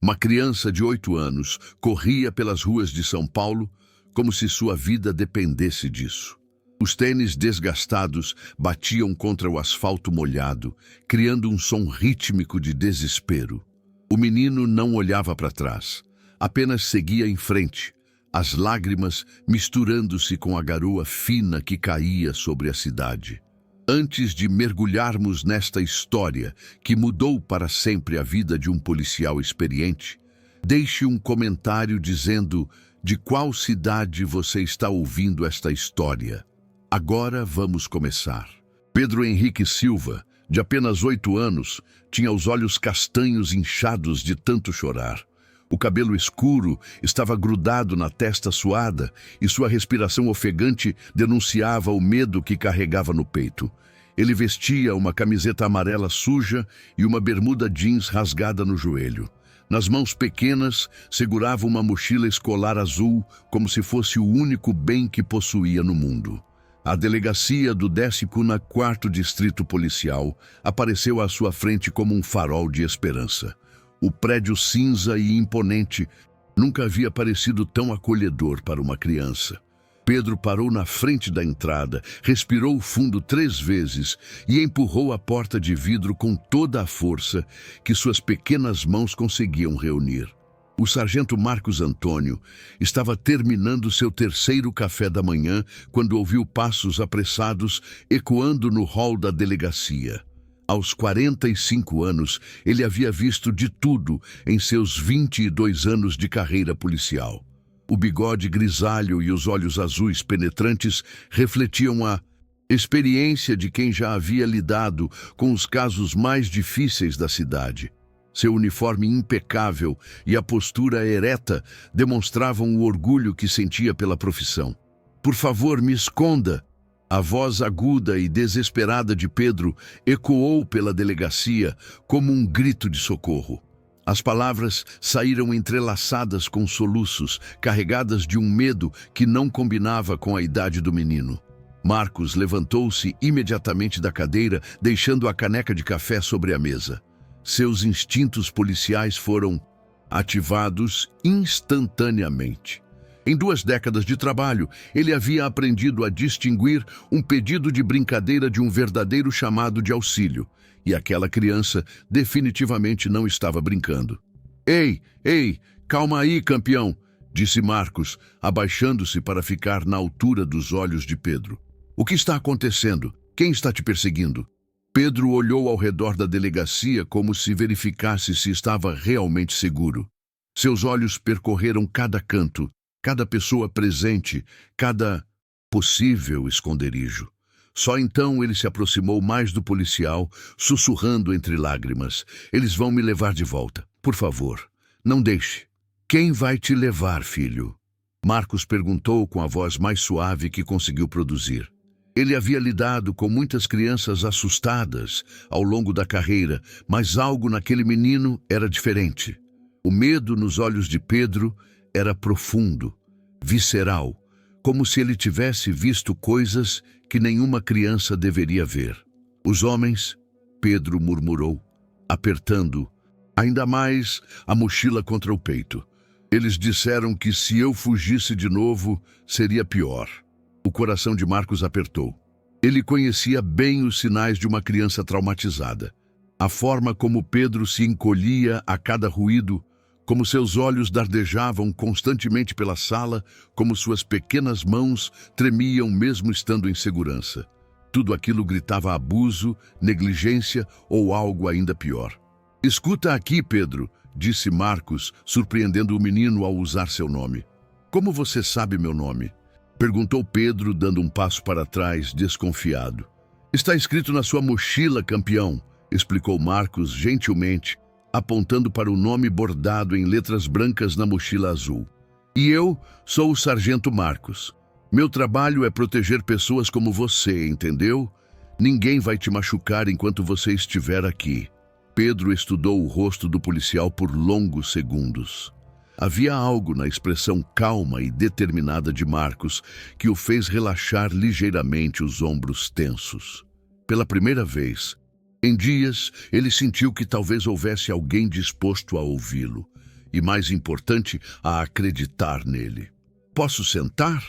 Uma criança de 8 anos corria pelas ruas de São Paulo como se sua vida dependesse disso. Os tênis desgastados batiam contra o asfalto molhado, criando um som rítmico de desespero. O menino não olhava para trás, apenas seguia em frente, as lágrimas misturando-se com a garoa fina que caía sobre a cidade. Antes de mergulharmos nesta história que mudou para sempre a vida de um policial experiente, deixe um comentário dizendo de qual cidade você está ouvindo esta história. Agora vamos começar. Pedro Henrique Silva, de apenas 8 anos, tinha os olhos castanhos inchados de tanto chorar. O cabelo escuro estava grudado na testa suada e sua respiração ofegante denunciava o medo que carregava no peito. Ele vestia uma camiseta amarela suja e uma bermuda jeans rasgada no joelho. Nas mãos pequenas, segurava uma mochila escolar azul como se fosse o único bem que possuía no mundo. A delegacia do 14º Distrito Policial apareceu à sua frente como um farol de esperança. O prédio cinza e imponente nunca havia parecido tão acolhedor para uma criança. Pedro parou na frente da entrada, respirou fundo 3 vezes e empurrou a porta de vidro com toda a força que suas pequenas mãos conseguiam reunir. O sargento Marcos Antônio estava terminando seu 3º café da manhã quando ouviu passos apressados ecoando no hall da delegacia. Aos 45 anos, ele havia visto de tudo em seus 22 anos de carreira policial. O bigode grisalho e os olhos azuis penetrantes refletiam a experiência de quem já havia lidado com os casos mais difíceis da cidade. Seu uniforme impecável e a postura ereta demonstravam o orgulho que sentia pela profissão. "Por favor, me esconda!" A voz aguda e desesperada de Pedro ecoou pela delegacia como um grito de socorro. As palavras saíram entrelaçadas com soluços, carregadas de um medo que não combinava com a idade do menino. Marcos levantou-se imediatamente da cadeira, deixando a caneca de café sobre a mesa. Seus instintos policiais foram ativados instantaneamente. Em 2 décadas de trabalho, ele havia aprendido a distinguir um pedido de brincadeira de um verdadeiro chamado de auxílio, e aquela criança definitivamente não estava brincando. Ei, calma aí, campeão!" disse Marcos, abaixando-se para ficar na altura dos olhos de Pedro. "O que está acontecendo? Quem está te perseguindo?" Pedro olhou ao redor da delegacia como se verificasse se estava realmente seguro. Seus olhos percorreram cada canto, cada pessoa presente, cada possível esconderijo. Só então ele se aproximou mais do policial, sussurrando entre lágrimas: "Eles vão me levar de volta. Por favor, não deixe." "Quem vai te levar, filho?" Marcos perguntou com a voz mais suave que conseguiu produzir. Ele havia lidado com muitas crianças assustadas ao longo da carreira, mas algo naquele menino era diferente. O medo nos olhos de Pedro era profundo, visceral, como se ele tivesse visto coisas que nenhuma criança deveria ver. "Os homens," Pedro murmurou, apertando ainda mais a mochila contra o peito. "Eles disseram que se eu fugisse de novo, seria pior." O coração de Marcos apertou. Ele conhecia bem os sinais de uma criança traumatizada. A forma como Pedro se encolhia a cada ruído, como seus olhos dardejavam constantemente pela sala, como suas pequenas mãos tremiam mesmo estando em segurança. Tudo aquilo gritava abuso, negligência ou algo ainda pior. "Escuta aqui, Pedro", disse Marcos, surpreendendo o menino ao usar seu nome. "Como você sabe meu nome?" perguntou Pedro, dando um passo para trás, desconfiado. "Está escrito na sua mochila, campeão", explicou Marcos gentilmente, apontando para o nome bordado em letras brancas na mochila azul. "E eu sou o sargento Marcos. Meu trabalho é proteger pessoas como você, entendeu? Ninguém vai te machucar enquanto você estiver aqui." Pedro estudou o rosto do policial por longos segundos. Havia algo na expressão calma e determinada de Marcos que o fez relaxar ligeiramente os ombros tensos. Pela primeira vez, em dias, ele sentiu que talvez houvesse alguém disposto a ouvi-lo. e, mais importante, a acreditar nele. Posso sentar?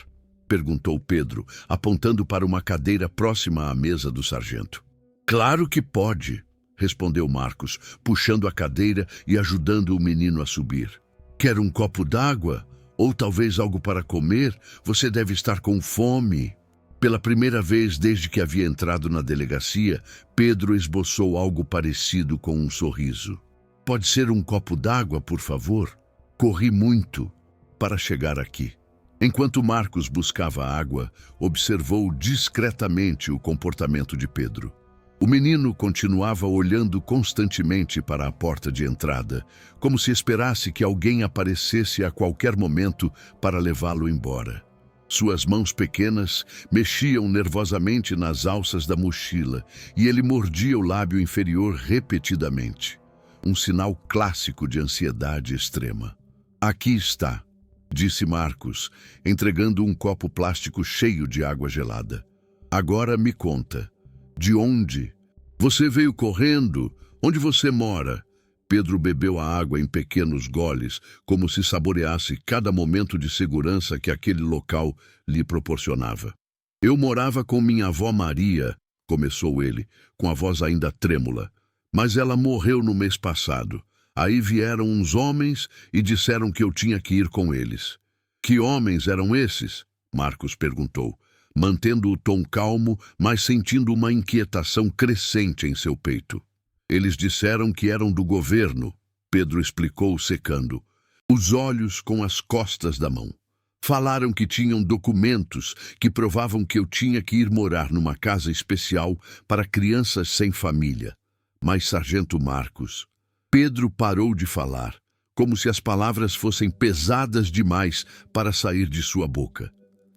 Perguntou Pedro, apontando para uma cadeira próxima à mesa do sargento. Claro que pode, respondeu Marcos, puxando a cadeira e ajudando o menino a subir. Quer um copo d'água? Ou talvez algo para comer? Você deve estar com fome. Pela primeira vez desde que havia entrado na delegacia, Pedro esboçou algo parecido com um sorriso. Pode ser um copo d'água, por favor? Corri muito para chegar aqui. Enquanto Marcos buscava água, observou discretamente o comportamento de Pedro. O menino continuava olhando constantemente para a porta de entrada, como se esperasse que alguém aparecesse a qualquer momento para levá-lo embora. Suas mãos pequenas mexiam nervosamente nas alças da mochila e ele mordia o lábio inferior repetidamente. Um sinal clássico de ansiedade extrema. Aqui está, disse Marcos, entregando um copo plástico cheio de água gelada. Agora me conta. De onde? Você veio correndo? Onde você mora? Pedro bebeu a água em pequenos goles, como se saboreasse cada momento de segurança que aquele local lhe proporcionava. Eu morava com minha avó Maria, começou ele, com a voz ainda trêmula, mas ela morreu no mês passado. Aí vieram uns homens e disseram que eu tinha que ir com eles. Que homens eram esses? Marcos perguntou, mantendo o tom calmo, mas sentindo uma inquietação crescente em seu peito. Eles disseram que eram do governo, Pedro explicou secando, os olhos com as costas da mão. Falaram que tinham documentos que provavam que eu tinha que ir morar numa casa especial para crianças sem família. Mas, Sargento Marcos, Pedro parou de falar, como se as palavras fossem pesadas demais para sair de sua boca.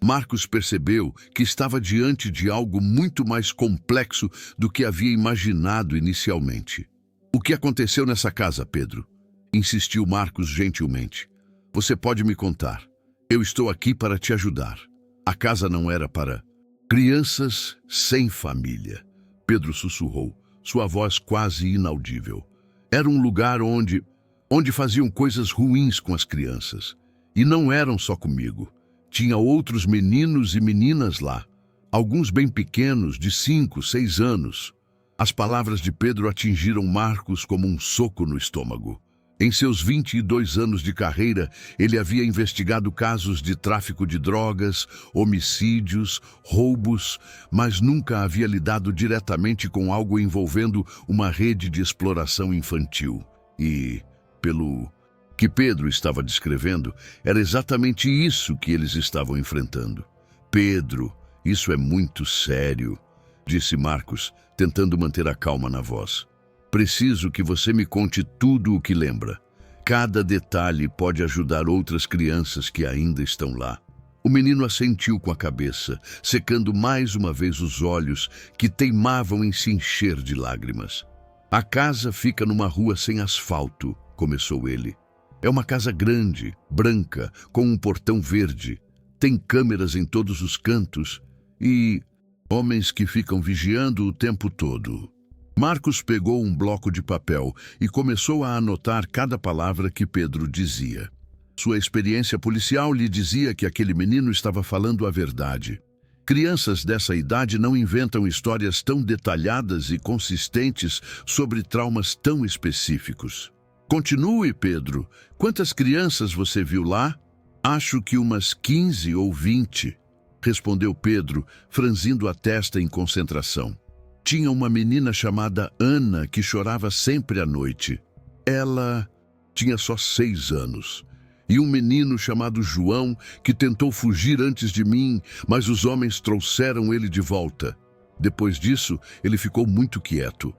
Marcos percebeu que estava diante de algo muito mais complexo do que havia imaginado inicialmente. O que aconteceu nessa casa, Pedro? Insistiu Marcos gentilmente. Você pode me contar. Eu estou aqui para te ajudar. A casa não era para crianças sem família. Pedro sussurrou, sua voz quase inaudível. Era um lugar onde faziam coisas ruins com as crianças. E não eram só comigo. Tinha outros meninos e meninas lá, alguns bem pequenos, de 5, 6 anos. As palavras de Pedro atingiram Marcos como um soco no estômago. Em seus 22 anos de carreira, ele havia investigado casos de tráfico de drogas, homicídios, roubos, mas nunca havia lidado diretamente com algo envolvendo uma rede de exploração infantil. E, pelo que Pedro estava descrevendo, era exatamente isso que eles estavam enfrentando. Pedro, isso é muito sério, disse Marcos, tentando manter a calma na voz. Preciso que você me conte tudo o que lembra. Cada detalhe pode ajudar outras crianças que ainda estão lá. O menino assentiu com a cabeça, secando mais uma vez os olhos que teimavam em se encher de lágrimas. A casa fica numa rua sem asfalto, começou ele. É uma casa grande, branca, com um portão verde. Tem câmeras em todos os cantos e homens que ficam vigiando o tempo todo. Marcos pegou um bloco de papel e começou a anotar cada palavra que Pedro dizia. Sua experiência policial lhe dizia que aquele menino estava falando a verdade. Crianças dessa idade não inventam histórias tão detalhadas e consistentes sobre traumas tão específicos. Continue, Pedro. Quantas crianças você viu lá? Acho que umas 15 ou 20, respondeu Pedro, franzindo a testa em concentração. Tinha uma menina chamada Ana que chorava sempre à noite. Ela tinha só 6 anos. E um menino chamado João que tentou fugir antes de mim, mas os homens trouxeram ele de volta. Depois disso, ele ficou muito quieto.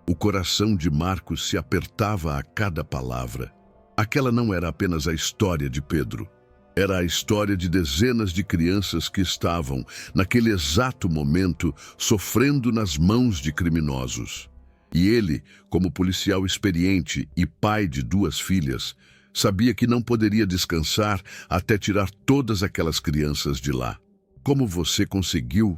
O coração de Marcos se apertava a cada palavra. Aquela não era apenas a história de Pedro. Era a história de dezenas de crianças que estavam, naquele exato momento, sofrendo nas mãos de criminosos. E ele, como policial experiente e pai de 2 filhas, sabia que não poderia descansar até tirar todas aquelas crianças de lá. Como você conseguiu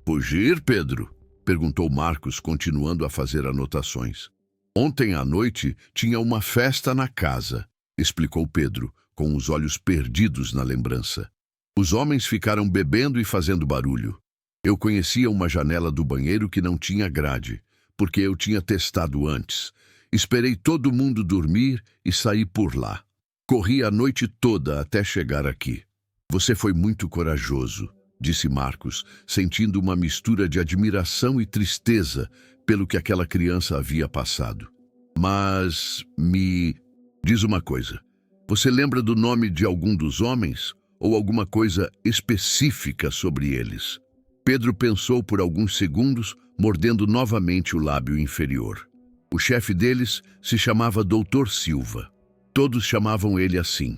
fugir, Pedro? Perguntou Marcos, continuando a fazer anotações. Ontem à noite tinha uma festa na casa. explicou Pedro, com os olhos perdidos na lembrança. Os homens ficaram bebendo e fazendo barulho. Eu conhecia uma janela do banheiro que não tinha grade, porque eu tinha testado antes. Esperei todo mundo dormir e saí por lá. Corri a noite toda até chegar aqui. Você foi muito corajoso, disse Marcos, sentindo uma mistura de admiração e tristeza pelo que aquela criança havia passado. Mas me diz uma coisa. Você lembra do nome de algum dos homens ou alguma coisa específica sobre eles? Pedro pensou por alguns segundos, mordendo novamente o lábio inferior. O chefe deles se chamava Dr. Silva. Todos chamavam ele assim.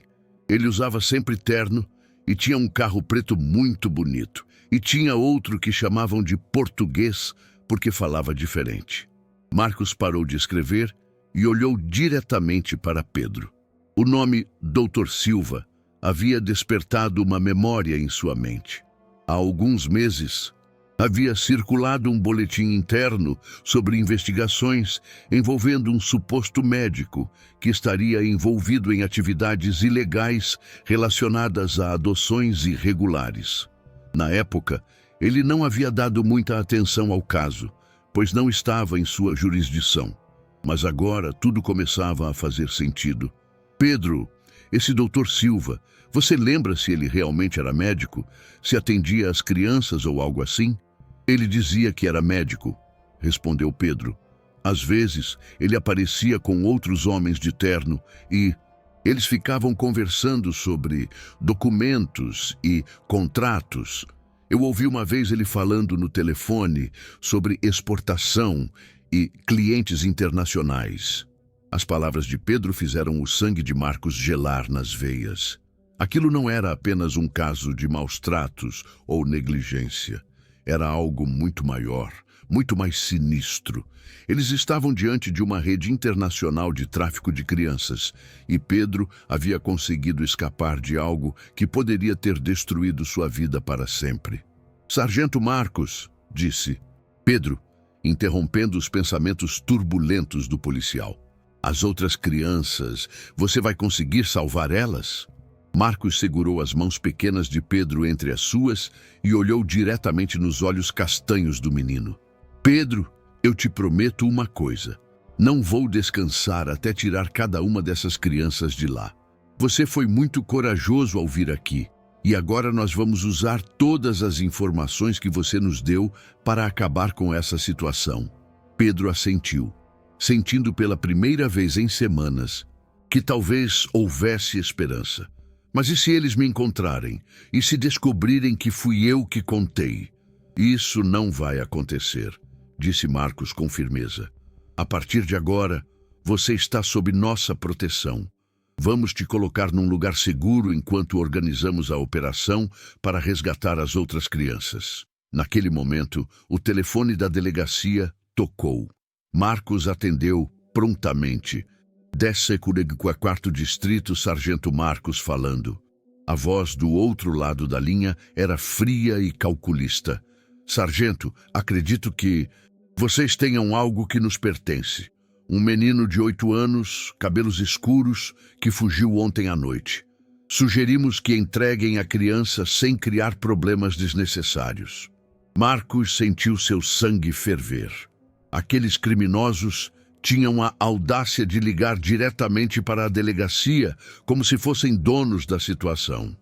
Ele usava sempre terno e tinha um carro preto muito bonito. E tinha outro que chamavam de português porque falava diferente. Marcos parou de escrever e olhou diretamente para Pedro. O nome Dr. Silva havia despertado uma memória em sua mente. Há alguns meses, havia circulado um boletim interno sobre investigações envolvendo um suposto médico que estaria envolvido em atividades ilegais relacionadas a adoções irregulares. Na época, ele não havia dado muita atenção ao caso, pois não estava em sua jurisdição. Mas agora tudo começava a fazer sentido. Pedro, esse Dr. Silva, você lembra se ele realmente era médico? Se atendia às crianças ou algo assim? Ele dizia que era médico, respondeu Pedro. Às vezes, ele aparecia com outros homens de terno e eles ficavam conversando sobre documentos e contratos. Eu ouvi uma vez ele falando no telefone sobre exportação e clientes internacionais. As palavras de Pedro fizeram o sangue de Marcos gelar nas veias. Aquilo não era apenas um caso de maus-tratos ou negligência. Era algo muito maior, muito mais sinistro. Eles estavam diante de uma rede internacional de tráfico de crianças, e Pedro havia conseguido escapar de algo que poderia ter destruído sua vida para sempre. Sargento Marcos, disse Pedro, interrompendo os pensamentos turbulentos do policial. As outras crianças, você vai conseguir salvar elas? Marcos segurou as mãos pequenas de Pedro entre as suas e olhou diretamente nos olhos castanhos do menino. Pedro, eu te prometo uma coisa. Não vou descansar até tirar cada uma dessas crianças de lá. Você foi muito corajoso ao vir aqui, e agora nós vamos usar todas as informações que você nos deu para acabar com essa situação. Pedro assentiu, sentindo pela primeira vez em semanas que talvez houvesse esperança. Mas e se eles me encontrarem? E se descobrirem que fui eu que contei? Isso não vai acontecer, disse Marcos com firmeza. A partir de agora, você está sob nossa proteção. Vamos te colocar num lugar seguro enquanto organizamos a operação para resgatar as outras crianças. Naquele momento, o telefone da delegacia tocou. Marcos atendeu prontamente. 14º Distrito, Sargento Marcos falando. A voz do outro lado da linha era fria e calculista. Sargento, acredito que vocês tenham algo que nos pertence. Um menino de 8 anos, cabelos escuros, que fugiu ontem à noite. Sugerimos que entreguem a criança sem criar problemas desnecessários. Marcos sentiu seu sangue ferver. Aqueles criminosos tinham a audácia de ligar diretamente para a delegacia, como se fossem donos da situação.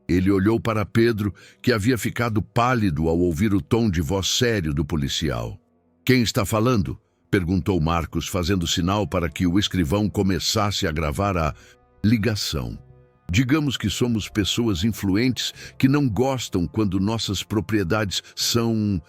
Ele olhou para Pedro, que havia ficado pálido ao ouvir o tom de voz sério do policial. Quem está falando? Perguntou Marcos, fazendo sinal para que o escrivão começasse a gravar a ligação. Digamos que somos pessoas influentes que não gostam quando nossas propriedades são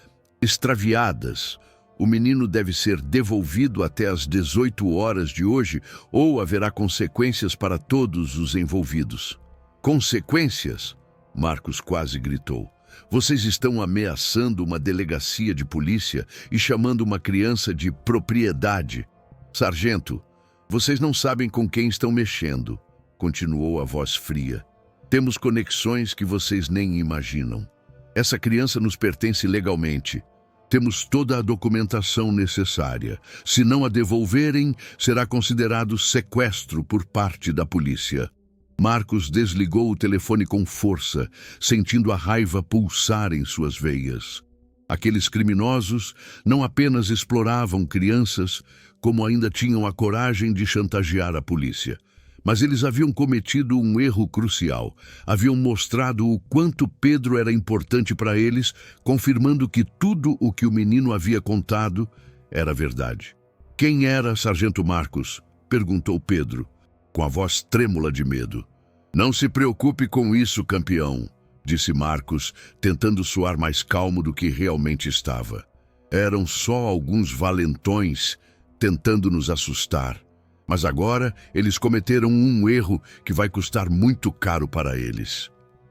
extraviadas. O menino deve ser devolvido até às 18 horas de hoje ou haverá consequências para todos os envolvidos. Consequências? Marcos quase gritou. Vocês estão ameaçando uma delegacia de polícia e chamando uma criança de propriedade. Sargento, vocês não sabem com quem estão mexendo, continuou a voz fria. Temos conexões que vocês nem imaginam. Essa criança nos pertence legalmente. Temos toda a documentação necessária. Se não a devolverem, será considerado sequestro por parte da polícia. Marcos desligou o telefone com força, sentindo a raiva pulsar em suas veias. Aqueles criminosos não apenas exploravam crianças, como ainda tinham a coragem de chantagear a polícia. Mas eles haviam cometido um erro crucial. Haviam mostrado o quanto Pedro era importante para eles, confirmando que tudo o que o menino havia contado era verdade. "Quem era Sargento Marcos?" perguntou Pedro, com a voz trêmula de medo. "Não se preocupe com isso, campeão", disse Marcos, tentando soar mais calmo do que realmente estava. "Eram só alguns valentões tentando nos assustar. Mas agora eles cometeram um erro que vai custar muito caro para eles."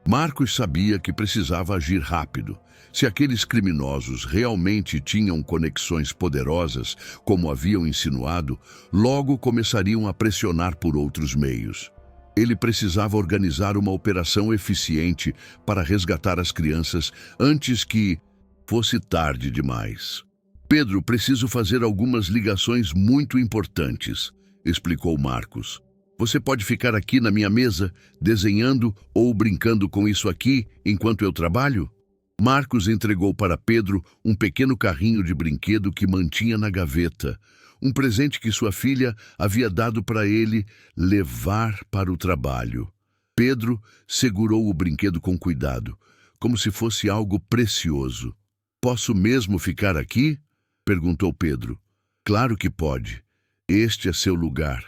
Marcos sabia que precisava agir rápido. Se aqueles criminosos realmente tinham conexões poderosas, como haviam insinuado, logo começariam a pressionar por outros meios. Ele precisava organizar uma operação eficiente para resgatar as crianças antes que fosse tarde demais. "Pedro, preciso fazer algumas ligações muito importantes", explicou Marcos. "Você pode ficar aqui na minha mesa, desenhando ou brincando com isso aqui, enquanto eu trabalho?" Marcos entregou para Pedro um pequeno carrinho de brinquedo que mantinha na gaveta, um presente que sua filha havia dado para ele levar para o trabalho. Pedro segurou o brinquedo com cuidado, como se fosse algo precioso. "Posso mesmo ficar aqui?" perguntou Pedro. "Claro que pode. Este é seu lugar."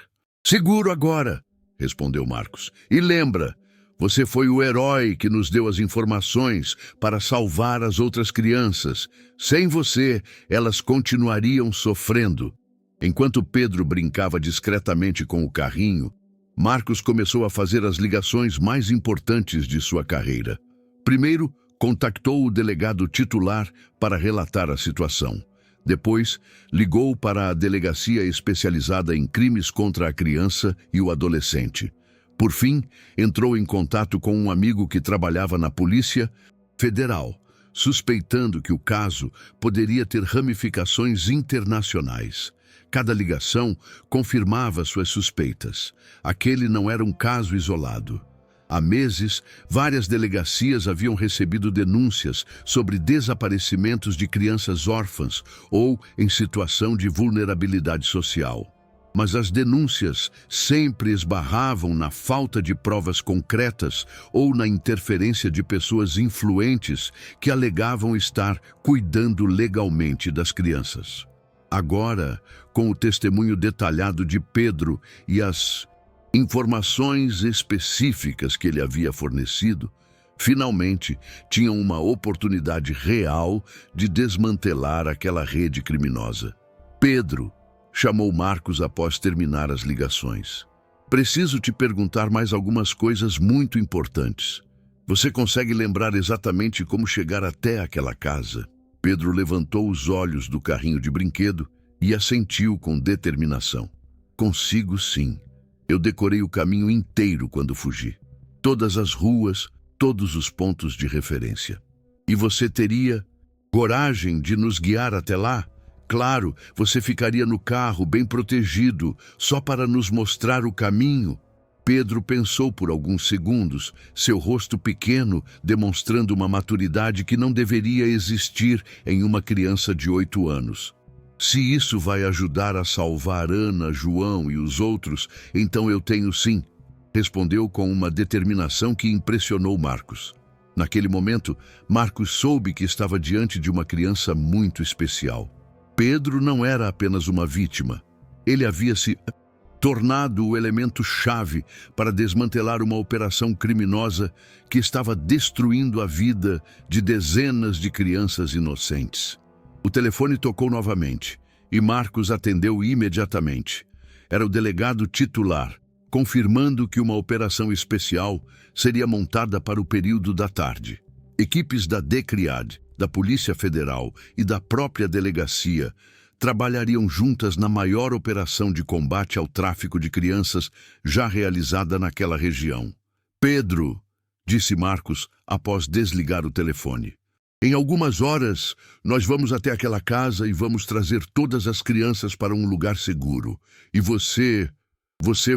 "Seguro agora", respondeu Marcos. "E lembra, você foi o herói que nos deu as informações para salvar as outras crianças. Sem você, elas continuariam sofrendo." Enquanto Pedro brincava discretamente com o carrinho, Marcos começou a fazer as ligações mais importantes de sua carreira. Primeiro, contactou o delegado titular para relatar a situação. Depois, ligou para a delegacia especializada em crimes contra a criança e o adolescente. Por fim, entrou em contato com um amigo que trabalhava na Polícia Federal, suspeitando que o caso poderia ter ramificações internacionais. Cada ligação confirmava suas suspeitas. Aquele não era um caso isolado. Há meses, várias delegacias haviam recebido denúncias sobre desaparecimentos de crianças órfãs ou em situação de vulnerabilidade social. Mas as denúncias sempre esbarravam na falta de provas concretas ou na interferência de pessoas influentes que alegavam estar cuidando legalmente das crianças. Agora, com o testemunho detalhado de Pedro e as informações específicas que ele havia fornecido, finalmente tinham uma oportunidade real de desmantelar aquela rede criminosa. "Pedro", chamou Marcos após terminar as ligações, "preciso te perguntar mais algumas coisas muito importantes. Você consegue lembrar exatamente como chegar até aquela casa?" Pedro levantou os olhos do carrinho de brinquedo e assentiu com determinação. "Consigo sim. Eu decorei o caminho inteiro quando fugi. Todas as ruas, todos os pontos de referência." "E você teria coragem de nos guiar até lá?" "Claro, você ficaria no carro, bem protegido, só para nos mostrar o caminho." Pedro pensou por alguns segundos, seu rosto pequeno demonstrando uma maturidade que não deveria existir em uma criança de 8 anos. "Se isso vai ajudar a salvar Ana, João e os outros, então eu tenho sim", respondeu com uma determinação que impressionou Marcos. Naquele momento, Marcos soube que estava diante de uma criança muito especial. Pedro não era apenas uma vítima. Ele havia se tornado o elemento-chave para desmantelar uma operação criminosa que estava destruindo a vida de dezenas de crianças inocentes. O telefone tocou novamente e Marcos atendeu imediatamente. Era o delegado titular, confirmando que uma operação especial seria montada para o período da tarde. Equipes da DECRIAD, da Polícia Federal e da própria delegacia trabalhariam juntas na maior operação de combate ao tráfico de crianças já realizada naquela região. "Pedro", disse Marcos após desligar o telefone, Em algumas horas, nós vamos até aquela casa e vamos trazer todas as crianças para um lugar seguro. E você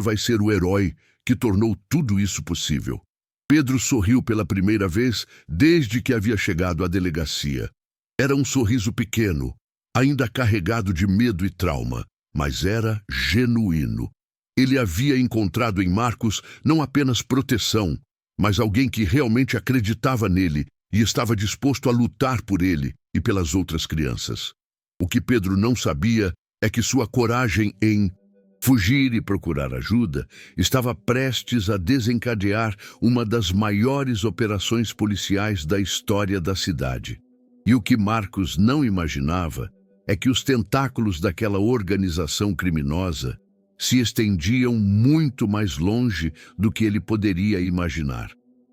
vai ser o herói que tornou tudo isso possível. Pedro sorriu pela primeira vez desde que havia chegado à delegacia. Era um sorriso pequeno, ainda carregado de medo e trauma, mas era genuíno. Ele havia encontrado em Marcos não apenas proteção, mas alguém que realmente acreditava nele e estava disposto a lutar por ele e pelas outras crianças. O que Pedro não sabia é que sua coragem em fugir e procurar ajuda estava prestes a desencadear uma das maiores operações policiais da história da cidade. E o que Marcos não imaginava é que os tentáculos daquela organização criminosa se estendiam muito mais longe do que ele poderia imaginar,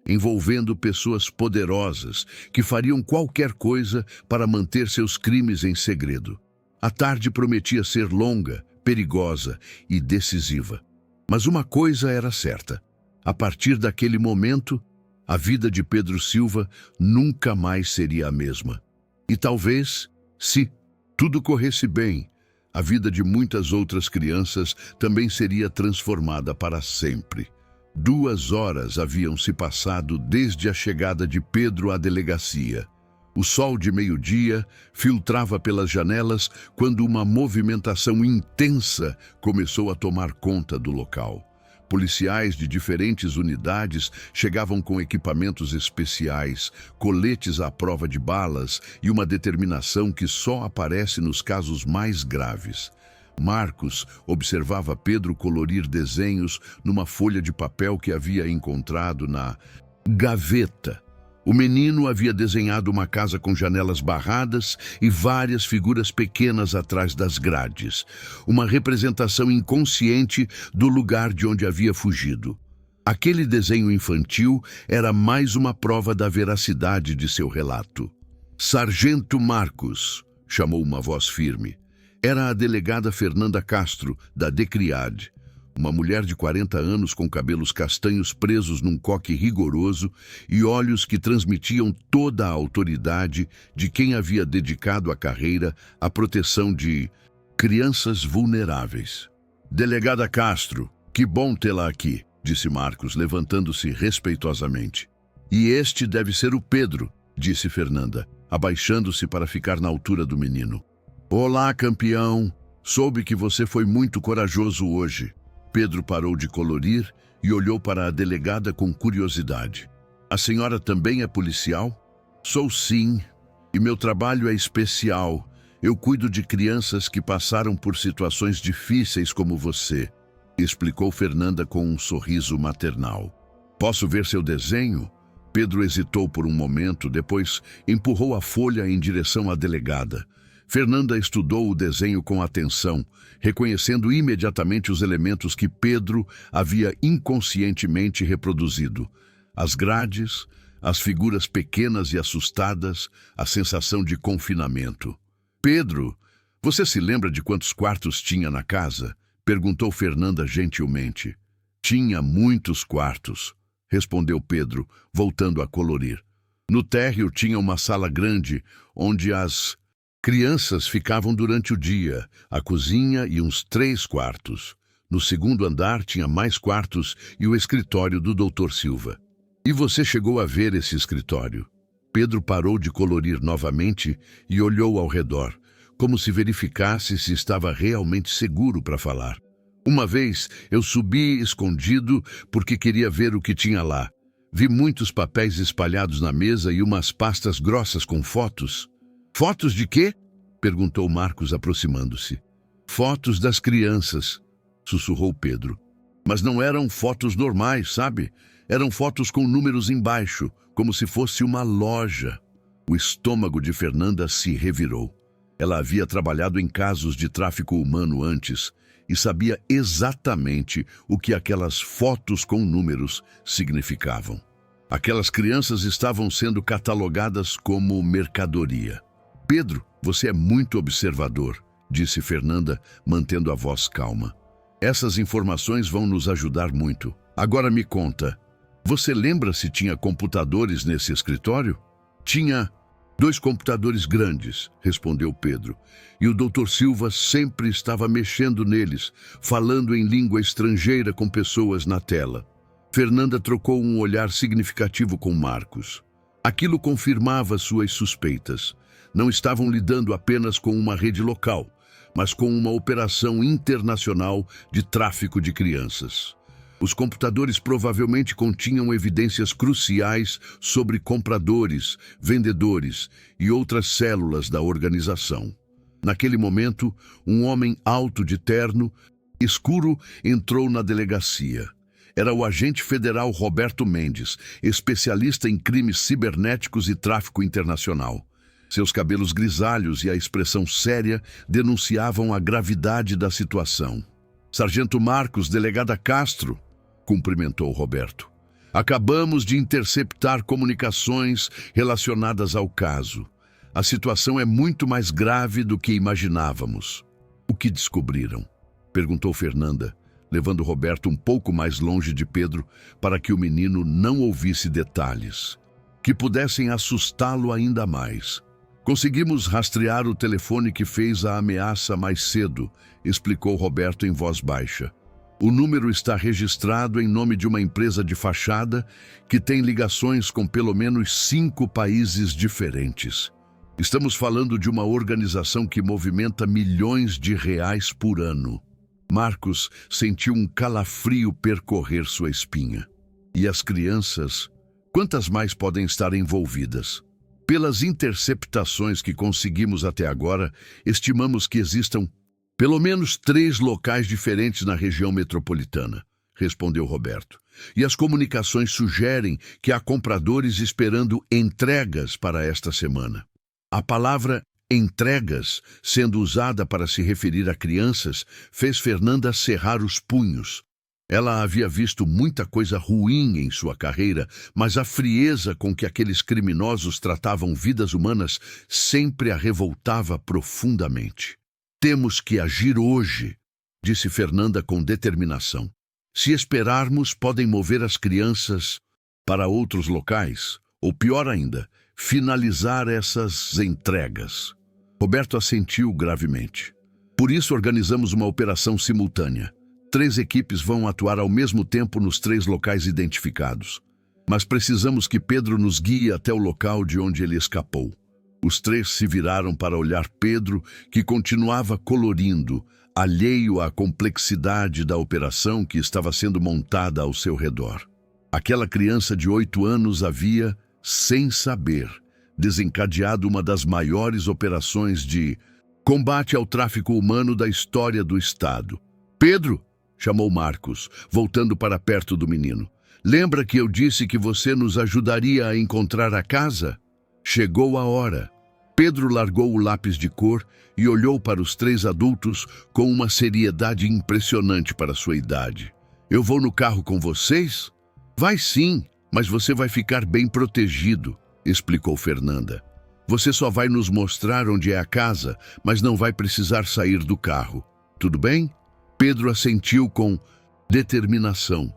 envolvendo pessoas poderosas que fariam qualquer coisa para manter seus crimes em segredo. A tarde prometia ser longa, perigosa e decisiva. Mas uma coisa era certa: a partir daquele momento, a vida de Pedro Silva nunca mais seria a mesma. E talvez, se tudo corresse bem, a vida de muitas outras crianças também seria transformada para sempre. 2 horas haviam se passado desde a chegada de Pedro à delegacia. O sol de meio-dia filtrava pelas janelas quando uma movimentação intensa começou a tomar conta do local. Policiais de diferentes unidades chegavam com equipamentos especiais, coletes à prova de balas e uma determinação que só aparece nos casos mais graves. Marcos observava Pedro colorir desenhos numa folha de papel que havia encontrado na gaveta. O menino havia desenhado uma casa com janelas barradas e várias figuras pequenas atrás das grades, uma representação inconsciente do lugar de onde havia fugido. Aquele desenho infantil era mais uma prova da veracidade de seu relato. Sargento Marcos, chamou uma voz firme. Era a delegada Fernanda Castro, da DECRIAD. Uma mulher de 40 anos com cabelos castanhos presos num coque rigoroso e olhos que transmitiam toda a autoridade de quem havia dedicado a carreira à proteção de crianças vulneráveis. Delegada Castro, que bom tê-la aqui, disse Marcos, levantando-se respeitosamente. E este deve ser o Pedro, disse Fernanda, abaixando-se para ficar na altura do menino. Olá, campeão. Soube que você foi muito corajoso hoje. Pedro parou de colorir e olhou para a delegada com curiosidade. A senhora também é policial? Sou sim, e meu trabalho é especial. Eu cuido de crianças que passaram por situações difíceis como você, explicou Fernanda com um sorriso maternal. Posso ver seu desenho? Pedro hesitou por um momento, depois empurrou a folha em direção à delegada. Fernanda estudou o desenho com atenção, reconhecendo imediatamente os elementos que Pedro havia inconscientemente reproduzido. As grades, as figuras pequenas e assustadas, a sensação de confinamento. Pedro, você se lembra de quantos quartos tinha na casa? Perguntou Fernanda gentilmente. Tinha muitos quartos, respondeu Pedro, voltando a colorir. No térreo tinha uma sala grande, onde as crianças ficavam durante o dia, a cozinha e uns 3 quartos. No segundo andar tinha mais quartos e o escritório do Dr. Silva. E você chegou a ver esse escritório? Pedro parou de colorir novamente e olhou ao redor, como se verificasse se estava realmente seguro para falar. Uma vez eu subi escondido porque queria ver o que tinha lá. Vi muitos papéis espalhados na mesa e umas pastas grossas com fotos. Fotos de quê? Perguntou Marcos, aproximando-se. Fotos das crianças, sussurrou Pedro. Mas não eram fotos normais, sabe? Eram fotos com números embaixo, como se fosse uma loja. O estômago de Fernanda se revirou. Ela havia trabalhado em casos de tráfico humano antes e sabia exatamente o que aquelas fotos com números significavam. Aquelas crianças estavam sendo catalogadas como mercadoria. Pedro, você é muito observador, disse Fernanda, mantendo a voz calma. Essas informações vão nos ajudar muito. Agora me conta, você lembra se tinha computadores nesse escritório? Tinha 2 computadores grandes, respondeu Pedro, e o Dr. Silva sempre estava mexendo neles, falando em língua estrangeira com pessoas na tela. Fernanda trocou um olhar significativo com Marcos. Aquilo confirmava suas suspeitas. Não estavam lidando apenas com uma rede local, mas com uma operação internacional de tráfico de crianças. Os computadores provavelmente continham evidências cruciais sobre compradores, vendedores e outras células da organização. Naquele momento, um homem alto de terno, escuro, entrou na delegacia. Era o agente federal Roberto Mendes, especialista em crimes cibernéticos e tráfico internacional. Seus cabelos grisalhos e a expressão séria denunciavam a gravidade da situação. Sargento Marcos, delegada Castro, cumprimentou Roberto. Acabamos de interceptar comunicações relacionadas ao caso. A situação é muito mais grave do que imaginávamos. O que descobriram? Perguntou Fernanda, levando Roberto um pouco mais longe de Pedro para que o menino não ouvisse detalhes que pudessem assustá-lo ainda mais. Conseguimos rastrear o telefone que fez a ameaça mais cedo, explicou Roberto em voz baixa. O número está registrado em nome de uma empresa de fachada que tem ligações com pelo menos 5 países diferentes. Estamos falando de uma organização que movimenta milhões de reais por ano. Marcos sentiu um calafrio percorrer sua espinha. E as crianças? Quantas mais podem estar envolvidas? Pelas interceptações que conseguimos até agora, estimamos que existam pelo menos 3 locais diferentes na região metropolitana, respondeu Roberto. E as comunicações sugerem que há compradores esperando entregas para esta semana. A palavra entregas, sendo usada para se referir a crianças, fez Fernanda cerrar os punhos. Ela havia visto muita coisa ruim em sua carreira, mas a frieza com que aqueles criminosos tratavam vidas humanas sempre a revoltava profundamente. Temos que agir hoje, disse Fernanda com determinação. Se esperarmos, podem mover as crianças para outros locais, ou pior ainda, finalizar essas entregas. Roberto assentiu gravemente. Por isso organizamos uma operação simultânea. 3 equipes vão atuar ao mesmo tempo nos 3 locais identificados. Mas precisamos que Pedro nos guie até o local de onde ele escapou. Os 3 se viraram para olhar Pedro, que continuava colorindo, alheio à complexidade da operação que estava sendo montada ao seu redor. Aquela criança de 8 anos havia, sem saber, desencadeado uma das maiores operações de combate ao tráfico humano da história do Estado. Pedro, chamou Marcos, voltando para perto do menino. Lembra que eu disse que você nos ajudaria a encontrar a casa? Chegou a hora. Pedro largou o lápis de cor e olhou para os 3 adultos com uma seriedade impressionante para sua idade. Eu vou no carro com vocês? Vai sim, mas você vai ficar bem protegido, explicou Fernanda. Você só vai nos mostrar onde é a casa, mas não vai precisar sair do carro. Tudo bem? Pedro assentiu com determinação.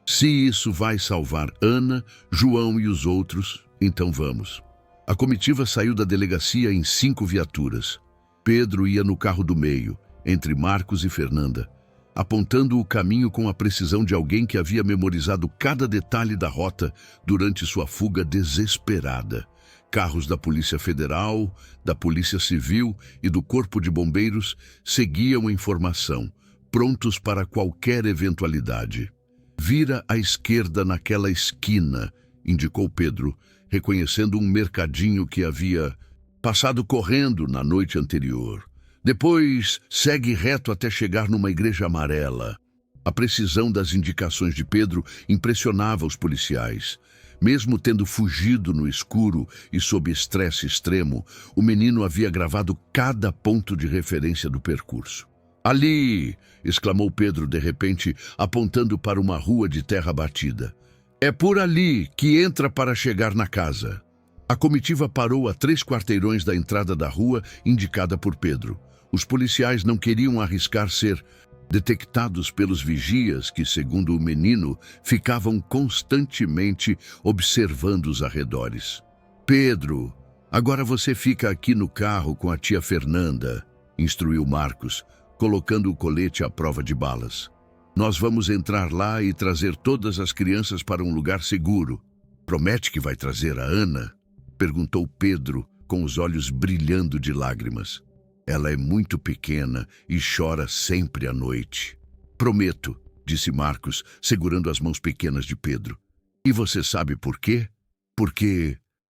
Se isso vai salvar Ana, João e os outros, então vamos. A comitiva saiu da delegacia em 5 viaturas. Pedro ia no carro do meio, entre Marcos e Fernanda, apontando o caminho com a precisão de alguém que havia memorizado cada detalhe da rota durante sua fuga desesperada. Carros da Polícia Federal, da Polícia Civil e do Corpo de Bombeiros seguiam em formação, prontos para qualquer eventualidade. Vira à esquerda naquela esquina, indicou Pedro, reconhecendo um mercadinho que havia passado correndo na noite anterior. Depois, segue reto até chegar numa igreja amarela. A precisão das indicações de Pedro impressionava os policiais. Mesmo tendo fugido no escuro e sob estresse extremo, o menino havia gravado cada ponto de referência do percurso. Ali! Exclamou Pedro de repente, apontando para uma rua de terra batida. É por ali que entra para chegar na casa. A comitiva parou a 3 quarteirões da entrada da rua indicada por Pedro. Os policiais não queriam arriscar ser detectados pelos vigias que, segundo o menino, ficavam constantemente observando os arredores. Pedro, Agora você fica aqui no carro com a tia Fernanda, instruiu Marcos, colocando o colete à prova de balas. Nós vamos entrar lá e trazer todas as crianças para um lugar seguro. Promete que vai trazer a Ana? Perguntou Pedro, com os olhos brilhando de lágrimas. Ela é muito pequena e chora sempre à noite. Prometo, disse Marcos, segurando as mãos pequenas de Pedro. E você sabe por quê? Porque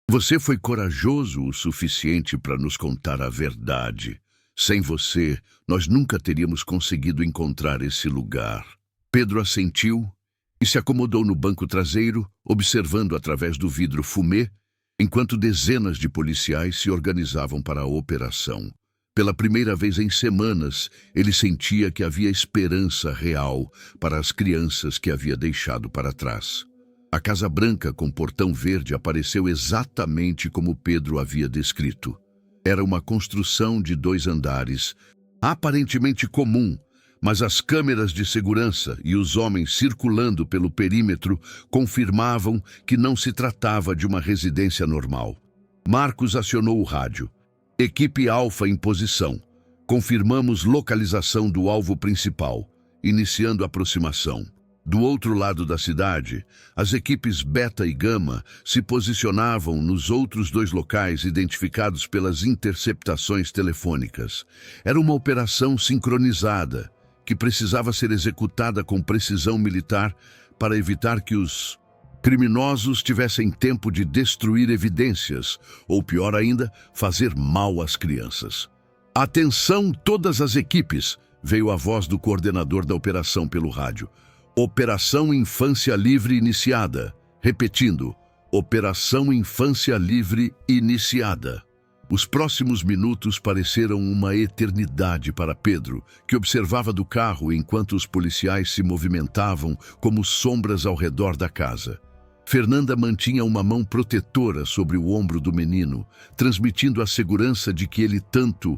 você foi corajoso o suficiente para nos contar a verdade. Sem você, nós nunca teríamos conseguido encontrar esse lugar. Pedro assentiu e se acomodou no banco traseiro, observando através do vidro fumê, enquanto dezenas de policiais se organizavam para a operação. Pela primeira vez em semanas, ele sentia que havia esperança real para as crianças que havia deixado para trás. A Casa Branca com portão verde apareceu exatamente como Pedro havia descrito. Era uma construção de 2 andares, aparentemente comum, mas as câmeras de segurança e os homens circulando pelo perímetro confirmavam que não se tratava de uma residência normal. Marcos acionou o rádio. Equipe Alfa em posição. Confirmamos localização do alvo principal, iniciando a aproximação. Do outro lado da cidade, as equipes Beta e Gama se posicionavam nos outros 2 locais identificados pelas interceptações telefônicas. Era uma operação sincronizada, que precisava ser executada com precisão militar para evitar que os criminosos tivessem tempo de destruir evidências, ou pior ainda, fazer mal às crianças. Atenção todas as equipes, veio a voz do coordenador da operação pelo rádio. Operação Infância Livre iniciada. Repetindo, Operação Infância Livre iniciada. Os próximos minutos pareceram uma eternidade para Pedro, que observava do carro enquanto os policiais se movimentavam como sombras ao redor da casa. Fernanda mantinha uma mão protetora sobre o ombro do menino, transmitindo a segurança de que ele tanto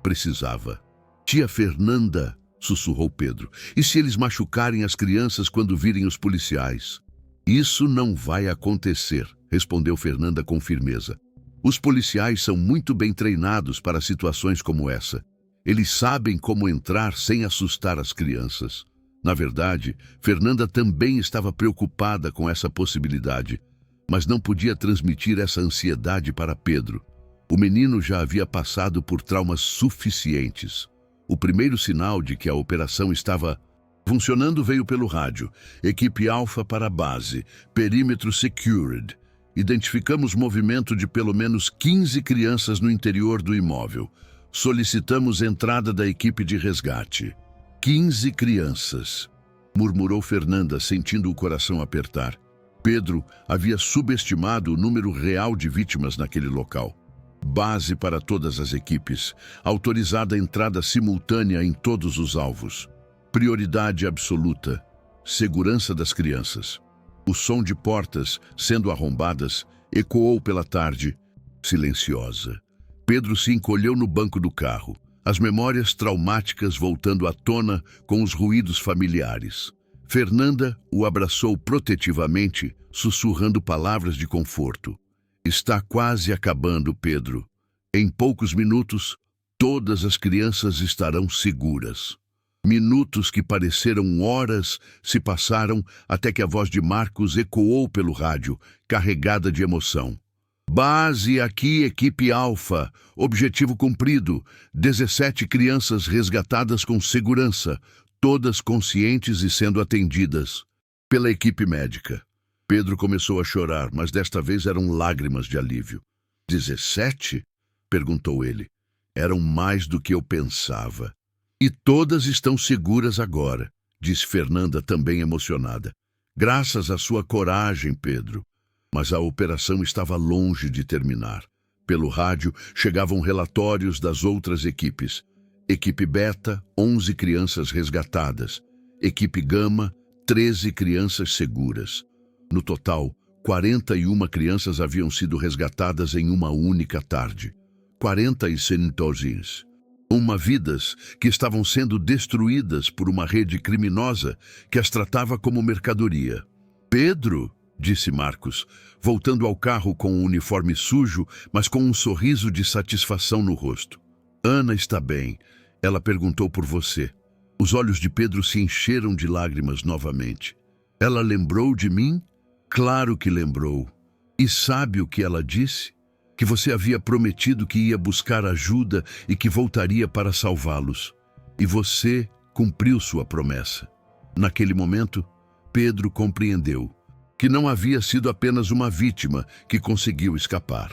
precisava. Tia Fernanda, sussurrou Pedro, e se eles machucarem as crianças quando virem os policiais? Isso não vai acontecer, respondeu Fernanda com firmeza. Os policiais são muito bem treinados para situações como essa. Eles sabem como entrar sem assustar as crianças. Na verdade, Fernanda também estava preocupada com essa possibilidade, mas não podia transmitir essa ansiedade para Pedro. O menino já havia passado por traumas suficientes. O primeiro sinal de que a operação estava funcionando veio pelo rádio. Equipe Alfa para a base, perímetro secured. Identificamos movimento de pelo menos 15 crianças no interior do imóvel. Solicitamos entrada da equipe de resgate. 15 crianças, murmurou Fernanda, sentindo o coração apertar. Pedro havia subestimado o número real de vítimas naquele local. Base para todas as equipes, autorizada a entrada simultânea em todos os alvos. Prioridade absoluta, segurança das crianças. O som de portas sendo arrombadas ecoou pela tarde, silenciosa. Pedro se encolheu no banco do carro, as memórias traumáticas voltando à tona com os ruídos familiares. Fernanda o abraçou protetivamente, sussurrando palavras de conforto. Está quase acabando, Pedro. Em poucos minutos, todas as crianças estarão seguras. Minutos que pareceram horas se passaram até que a voz de Marcos ecoou pelo rádio, carregada de emoção. Base aqui, equipe Alfa. Objetivo cumprido. 17 crianças resgatadas com segurança, todas conscientes e sendo atendidas pela equipe médica. Pedro começou a chorar, mas desta vez eram lágrimas de alívio. 17? Perguntou ele. Eram mais do que eu pensava. E todas estão seguras agora, disse Fernanda, também emocionada. Graças à sua coragem, Pedro. Mas a operação estava longe de terminar. Pelo rádio chegavam relatórios das outras equipes. Equipe Beta, 11 crianças resgatadas. Equipe Gama, 13 crianças seguras. No total, 41 crianças haviam sido resgatadas em uma única tarde. 46 vidas que estavam sendo destruídas por uma rede criminosa que as tratava como mercadoria. Pedro, disse Marcos, voltando ao carro com o uniforme sujo, mas com um sorriso de satisfação no rosto. Ana está bem. Ela perguntou por você. Os olhos de Pedro se encheram de lágrimas novamente. Ela lembrou de mim? Claro que lembrou. E sabe o que ela disse? Que você havia prometido que ia buscar ajuda e que voltaria para salvá-los. E você cumpriu sua promessa. Naquele momento, Pedro compreendeu que não havia sido apenas uma vítima que conseguiu escapar.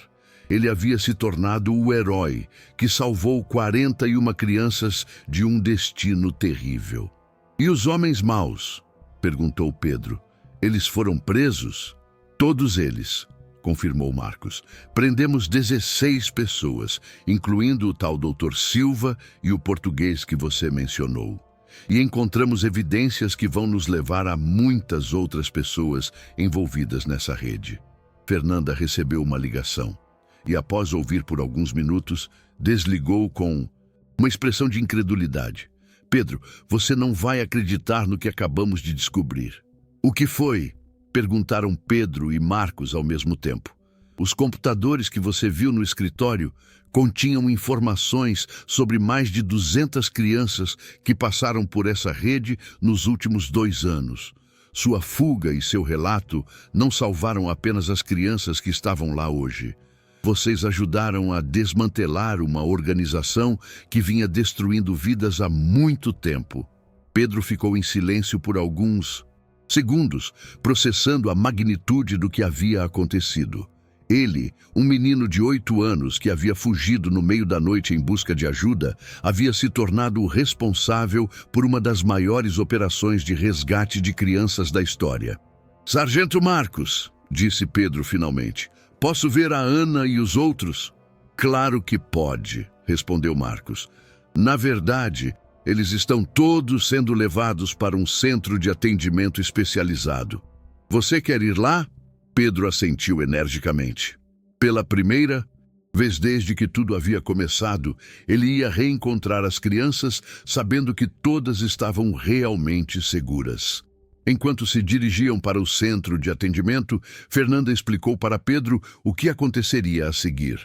Ele havia se tornado o herói que salvou 41 crianças de um destino terrível. E os homens maus? Perguntou Pedro. Eles foram presos? Todos eles, confirmou Marcos. Prendemos 16 pessoas, incluindo o tal Dr. Silva e o português que você mencionou. E encontramos evidências que vão nos levar a muitas outras pessoas envolvidas nessa rede. Fernanda recebeu uma ligação e, após ouvir por alguns minutos, desligou com uma expressão de incredulidade. Pedro, você não vai acreditar no que acabamos de descobrir. O que foi? Perguntaram Pedro e Marcos ao mesmo tempo. Os computadores que você viu no escritório continham informações sobre mais de 200 crianças que passaram por essa rede nos últimos 2 anos. Sua fuga e seu relato não salvaram apenas as crianças que estavam lá hoje. Vocês ajudaram a desmantelar uma organização que vinha destruindo vidas há muito tempo. Pedro ficou em silêncio por alguns segundos, processando a magnitude do que havia acontecido. Ele, um menino de 8 anos que havia fugido no meio da noite em busca de ajuda, havia se tornado o responsável por uma das maiores operações de resgate de crianças da história. Sargento Marcos, disse Pedro finalmente, posso ver a Ana e os outros? Claro que pode, respondeu Marcos. Na verdade, eles estão todos sendo levados para um centro de atendimento especializado. Você quer ir lá? Pedro assentiu energicamente. Pela primeira vez desde que tudo havia começado, ele ia reencontrar as crianças, sabendo que todas estavam realmente seguras. Enquanto se dirigiam para o centro de atendimento, Fernanda explicou para Pedro o que aconteceria a seguir.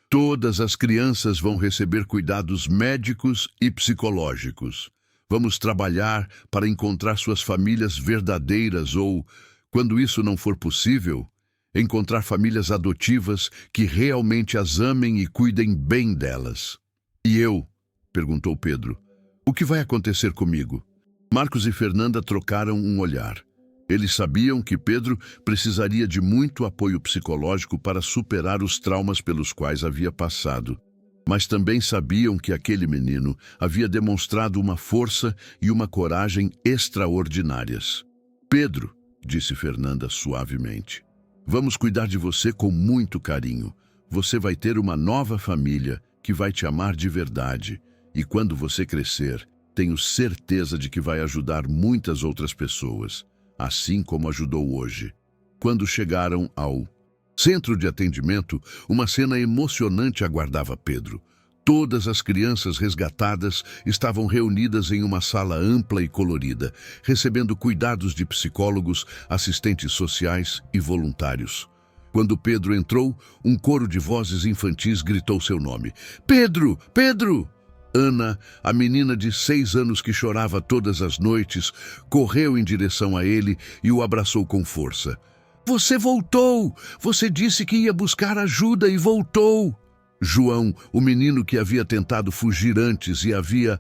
Todas as crianças vão receber cuidados médicos e psicológicos. Vamos trabalhar para encontrar suas famílias verdadeiras ou, quando isso não for possível, encontrar famílias adotivas que realmente as amem e cuidem bem delas. E eu? Perguntou Pedro. O que vai acontecer comigo? Marcos e Fernanda trocaram um olhar. Eles sabiam que Pedro precisaria de muito apoio psicológico para superar os traumas pelos quais havia passado. Mas também sabiam que aquele menino havia demonstrado uma força e uma coragem extraordinárias. Pedro, disse Fernanda suavemente, vamos cuidar de você com muito carinho. Você vai ter uma nova família que vai te amar de verdade. E quando você crescer, tenho certeza de que vai ajudar muitas outras pessoas, assim como ajudou hoje. Quando chegaram ao centro de atendimento, uma cena emocionante aguardava Pedro. Todas as crianças resgatadas estavam reunidas em uma sala ampla e colorida, recebendo cuidados de psicólogos, assistentes sociais e voluntários. Quando Pedro entrou, um coro de vozes infantis gritou seu nome. Pedro! Pedro! Ana, a menina de 6 anos que chorava todas as noites, correu em direção a ele e o abraçou com força. Você voltou! Você disse que ia buscar ajuda e voltou! João, o menino que havia tentado fugir antes e havia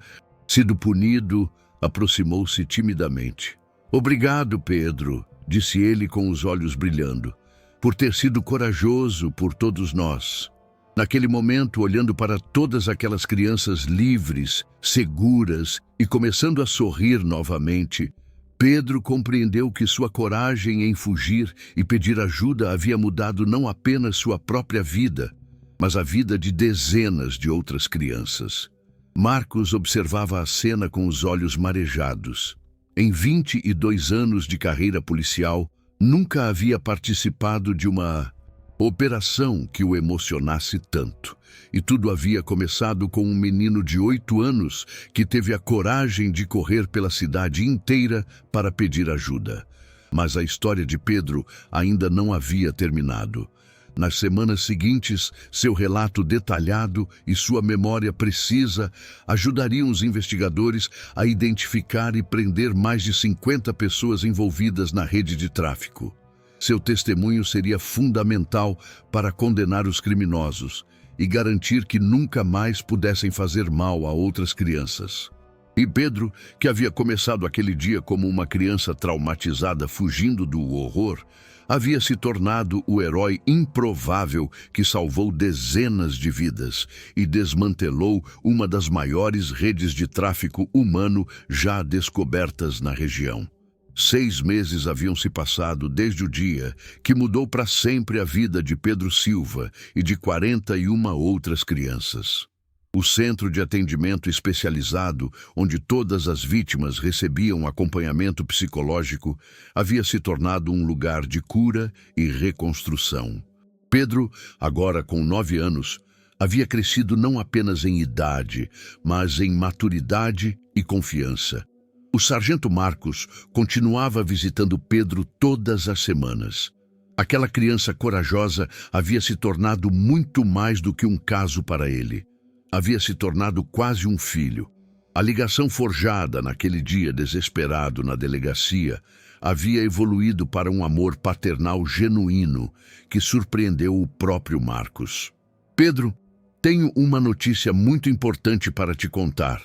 sido punido, aproximou-se timidamente. Obrigado, Pedro, disse ele com os olhos brilhando, por ter sido corajoso por todos nós. Naquele momento, olhando para todas aquelas crianças livres, seguras e começando a sorrir novamente, Pedro compreendeu que sua coragem em fugir e pedir ajuda havia mudado não apenas sua própria vida, mas a vida de dezenas de outras crianças. Marcos observava a cena com os olhos marejados. Em 22 anos de carreira policial, nunca havia participado de uma operação que o emocionasse tanto. E tudo havia começado com um menino de 8 anos que teve a coragem de correr pela cidade inteira para pedir ajuda. Mas a história de Pedro ainda não havia terminado. Nas semanas seguintes, seu relato detalhado e sua memória precisa ajudariam os investigadores a identificar e prender mais de 50 pessoas envolvidas na rede de tráfico. Seu testemunho seria fundamental para condenar os criminosos e garantir que nunca mais pudessem fazer mal a outras crianças. E Pedro, que havia começado aquele dia como uma criança traumatizada fugindo do horror, havia se tornado o herói improvável que salvou dezenas de vidas e desmantelou uma das maiores redes de tráfico humano já descobertas na região. 6 meses haviam se passado desde o dia que mudou para sempre a vida de Pedro Silva e de 41 outras crianças. O centro de atendimento especializado, onde todas as vítimas recebiam acompanhamento psicológico, havia se tornado um lugar de cura e reconstrução. Pedro, agora com 9 anos, havia crescido não apenas em idade, mas em maturidade e confiança. O sargento Marcos continuava visitando Pedro todas as semanas. Aquela criança corajosa havia se tornado muito mais do que um caso para ele. Havia se tornado quase um filho. A ligação forjada naquele dia desesperado na delegacia havia evoluído para um amor paternal genuíno que surpreendeu o próprio Marcos. Pedro, tenho uma notícia muito importante para te contar,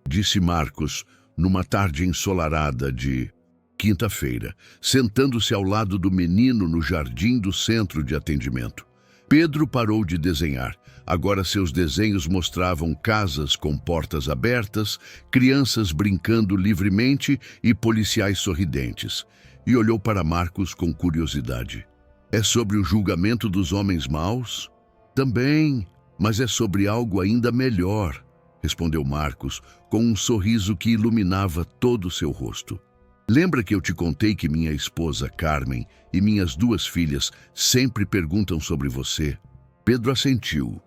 disse Marcos numa tarde ensolarada de quinta-feira, sentando-se ao lado do menino no jardim do centro de atendimento. Pedro parou de desenhar. Agora seus desenhos mostravam casas com portas abertas, crianças brincando livremente e policiais sorridentes. E olhou para Marcos com curiosidade. É sobre o julgamento dos homens maus? Também, mas é sobre algo ainda melhor, respondeu Marcos, com um sorriso que iluminava todo o seu rosto. Lembra que eu te contei que minha esposa Carmen e minhas 2 filhas sempre perguntam sobre você? Pedro assentiu.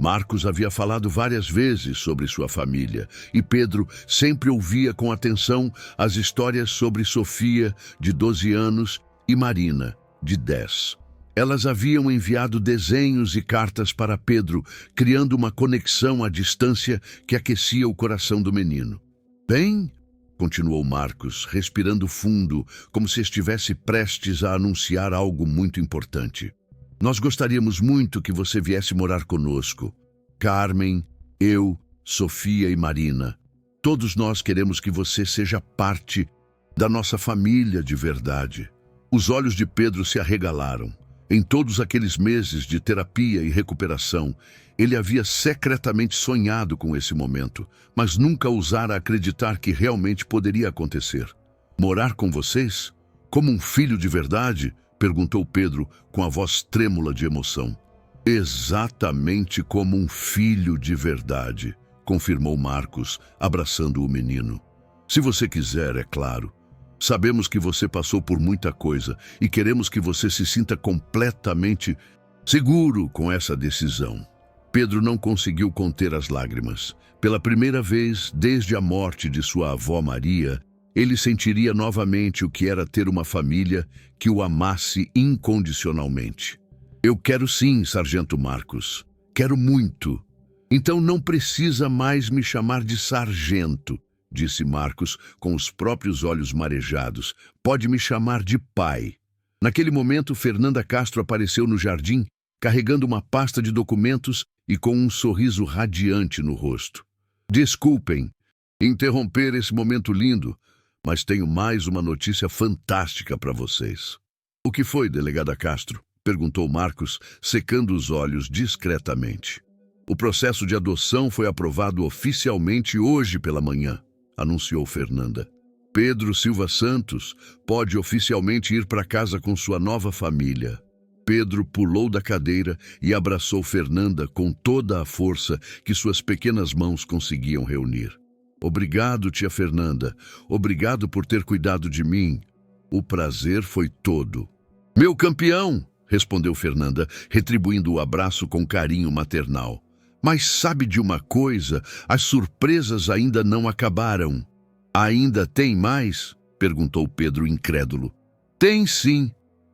Marcos havia falado várias vezes sobre sua família, e Pedro sempre ouvia com atenção as histórias sobre Sofia, de 12 anos, e Marina, de 10. Elas haviam enviado desenhos e cartas para Pedro, criando uma conexão à distância que aquecia o coração do menino. Bem, continuou Marcos, respirando fundo, como se estivesse prestes a anunciar algo muito importante. Nós gostaríamos muito que você viesse morar conosco. Carmen, eu, Sofia e Marina. Todos nós queremos que você seja parte da nossa família de verdade. Os olhos de Pedro se arregalaram. Em todos aqueles meses de terapia e recuperação, ele havia secretamente sonhado com esse momento, mas nunca ousara acreditar que realmente poderia acontecer. Morar com vocês? Como um filho de verdade? Perguntou Pedro com a voz trêmula de emoção. Exatamente como um filho de verdade, confirmou Marcos, abraçando o menino. Se você quiser, é claro. Sabemos que você passou por muita coisa e queremos que você se sinta completamente seguro com essa decisão. Pedro não conseguiu conter as lágrimas. Pela primeira vez desde a morte de sua avó Maria, ele sentiria novamente o que era ter uma família que o amasse incondicionalmente. Eu quero sim, Sargento Marcos. Quero muito. Então não precisa mais me chamar de sargento, disse Marcos com os próprios olhos marejados. Pode me chamar de pai. Naquele momento, Fernanda Castro apareceu no jardim, carregando uma pasta de documentos e com um sorriso radiante no rosto. Desculpem interromper esse momento lindo, mas tenho mais uma notícia fantástica para vocês. O que foi, delegada Castro? Perguntou Marcos, secando os olhos discretamente. O processo de adoção foi aprovado oficialmente hoje pela manhã, anunciou Fernanda. Pedro Silva Santos pode oficialmente ir para casa com sua nova família. Pedro pulou da cadeira e abraçou Fernanda com toda a força que suas pequenas mãos conseguiam reunir. Obrigado, tia Fernanda. Obrigado por ter cuidado de mim. O prazer foi todo. Meu campeão! Respondeu Fernanda, retribuindo o abraço com carinho maternal. Mas sabe de uma coisa? As surpresas ainda não acabaram. Ainda tem mais? Perguntou Pedro incrédulo. Tem sim.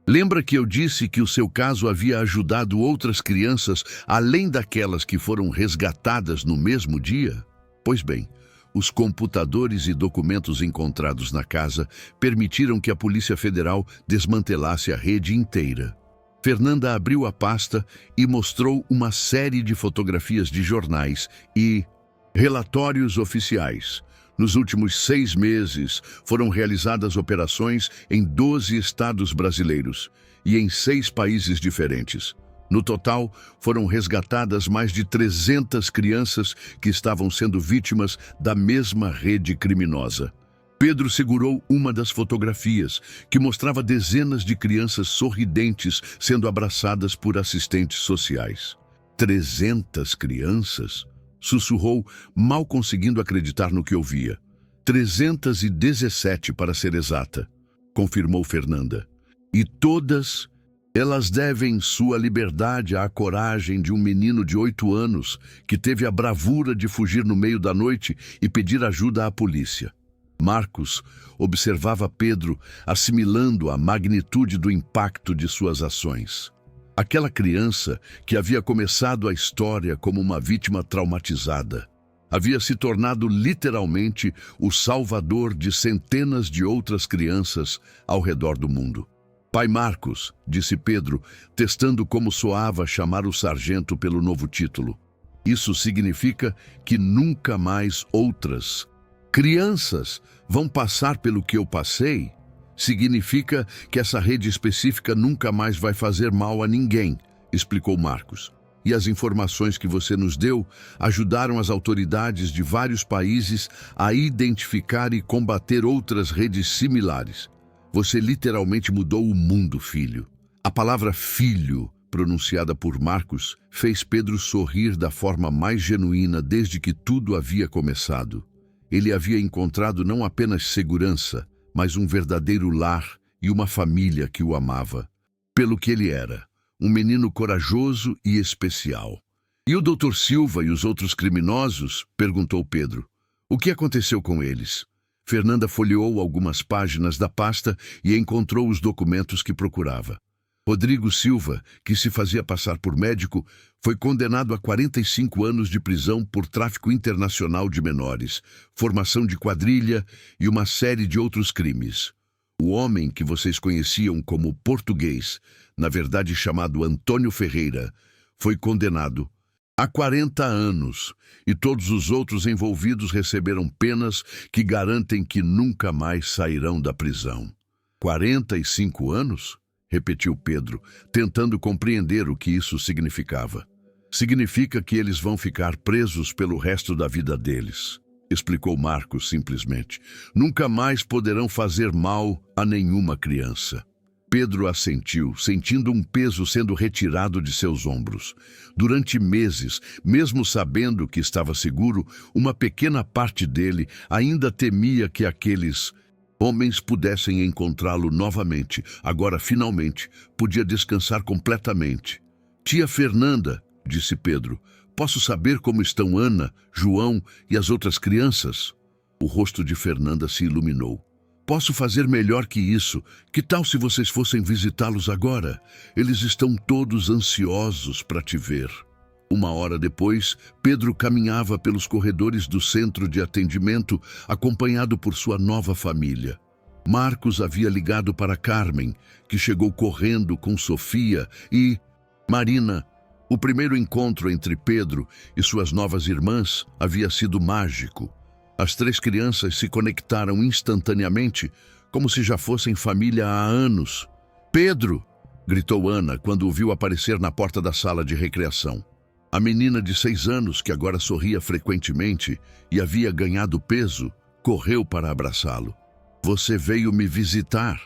Lembra que eu disse que o seu caso havia ajudado outras crianças, além daquelas que foram resgatadas no mesmo dia? Pois bem, os computadores e documentos encontrados na casa permitiram que a Polícia Federal desmantelasse a rede inteira. Fernanda abriu a pasta e mostrou uma série de fotografias de jornais e relatórios oficiais. Nos últimos 6 meses, foram realizadas operações em 12 estados brasileiros e em 6 países diferentes. No total, foram resgatadas mais de 300 crianças que estavam sendo vítimas da mesma rede criminosa. Pedro segurou uma das fotografias, que mostrava dezenas de crianças sorridentes sendo abraçadas por assistentes sociais. 300 crianças? Sussurrou, mal conseguindo acreditar no que ouvia. 317, para ser exata, confirmou Fernanda. E todas elas devem sua liberdade à coragem de um menino de 8 anos que teve a bravura de fugir no meio da noite e pedir ajuda à polícia. Marcos observava Pedro, assimilando a magnitude do impacto de suas ações. Aquela criança que havia começado a história como uma vítima traumatizada havia se tornado literalmente o salvador de centenas de outras crianças ao redor do mundo. Pai Marcos, disse Pedro, testando como soava chamar o sargento pelo novo título. Isso significa que nunca mais outras crianças vão passar pelo que eu passei? Significa que essa rede específica nunca mais vai fazer mal a ninguém, explicou Marcos. E as informações que você nos deu ajudaram as autoridades de vários países a identificar e combater outras redes similares. Você literalmente mudou o mundo, filho. A palavra filho, pronunciada por Marcos, fez Pedro sorrir da forma mais genuína desde que tudo havia começado. Ele havia encontrado não apenas segurança, mas um verdadeiro lar e uma família que o amava. Pelo que ele era, um menino corajoso e especial. E o Dr. Silva e os outros criminosos? Perguntou Pedro. O que aconteceu com eles? Fernanda folheou algumas páginas da pasta e encontrou os documentos que procurava. Rodrigo Silva, que se fazia passar por médico, foi condenado a 45 anos de prisão por tráfico internacional de menores, formação de quadrilha e uma série de outros crimes. O homem que vocês conheciam como português, na verdade chamado Antônio Ferreira, foi condenado a 40 anos e todos os outros envolvidos receberam penas que garantem que nunca mais sairão da prisão. 45 anos? Repetiu Pedro, tentando compreender o que isso significava. Significa que eles vão ficar presos pelo resto da vida deles, explicou Marcos simplesmente. Nunca mais poderão fazer mal a nenhuma criança. Pedro assentiu, sentindo um peso sendo retirado de seus ombros. Durante meses, mesmo sabendo que estava seguro, uma pequena parte dele ainda temia que aqueles homens pudessem encontrá-lo novamente. Agora, finalmente, podia descansar completamente. Tia Fernanda, disse Pedro, posso saber como estão Ana, João e as outras crianças? O rosto de Fernanda se iluminou. Posso fazer melhor que isso. Que tal se vocês fossem visitá-los agora? Eles estão todos ansiosos para te ver. 1 hora depois, Pedro caminhava pelos corredores do centro de atendimento, acompanhado por sua nova família. Marcos havia ligado para Carmen, que chegou correndo com Sofia e Marina. O primeiro encontro entre Pedro e suas novas irmãs havia sido mágico. As 3 crianças se conectaram instantaneamente, como se já fossem família há anos. «Pedro!» gritou Ana quando o viu aparecer na porta da sala de recreação. A menina de 6 anos, que agora sorria frequentemente e havia ganhado peso, correu para abraçá-lo. «Você veio me visitar?»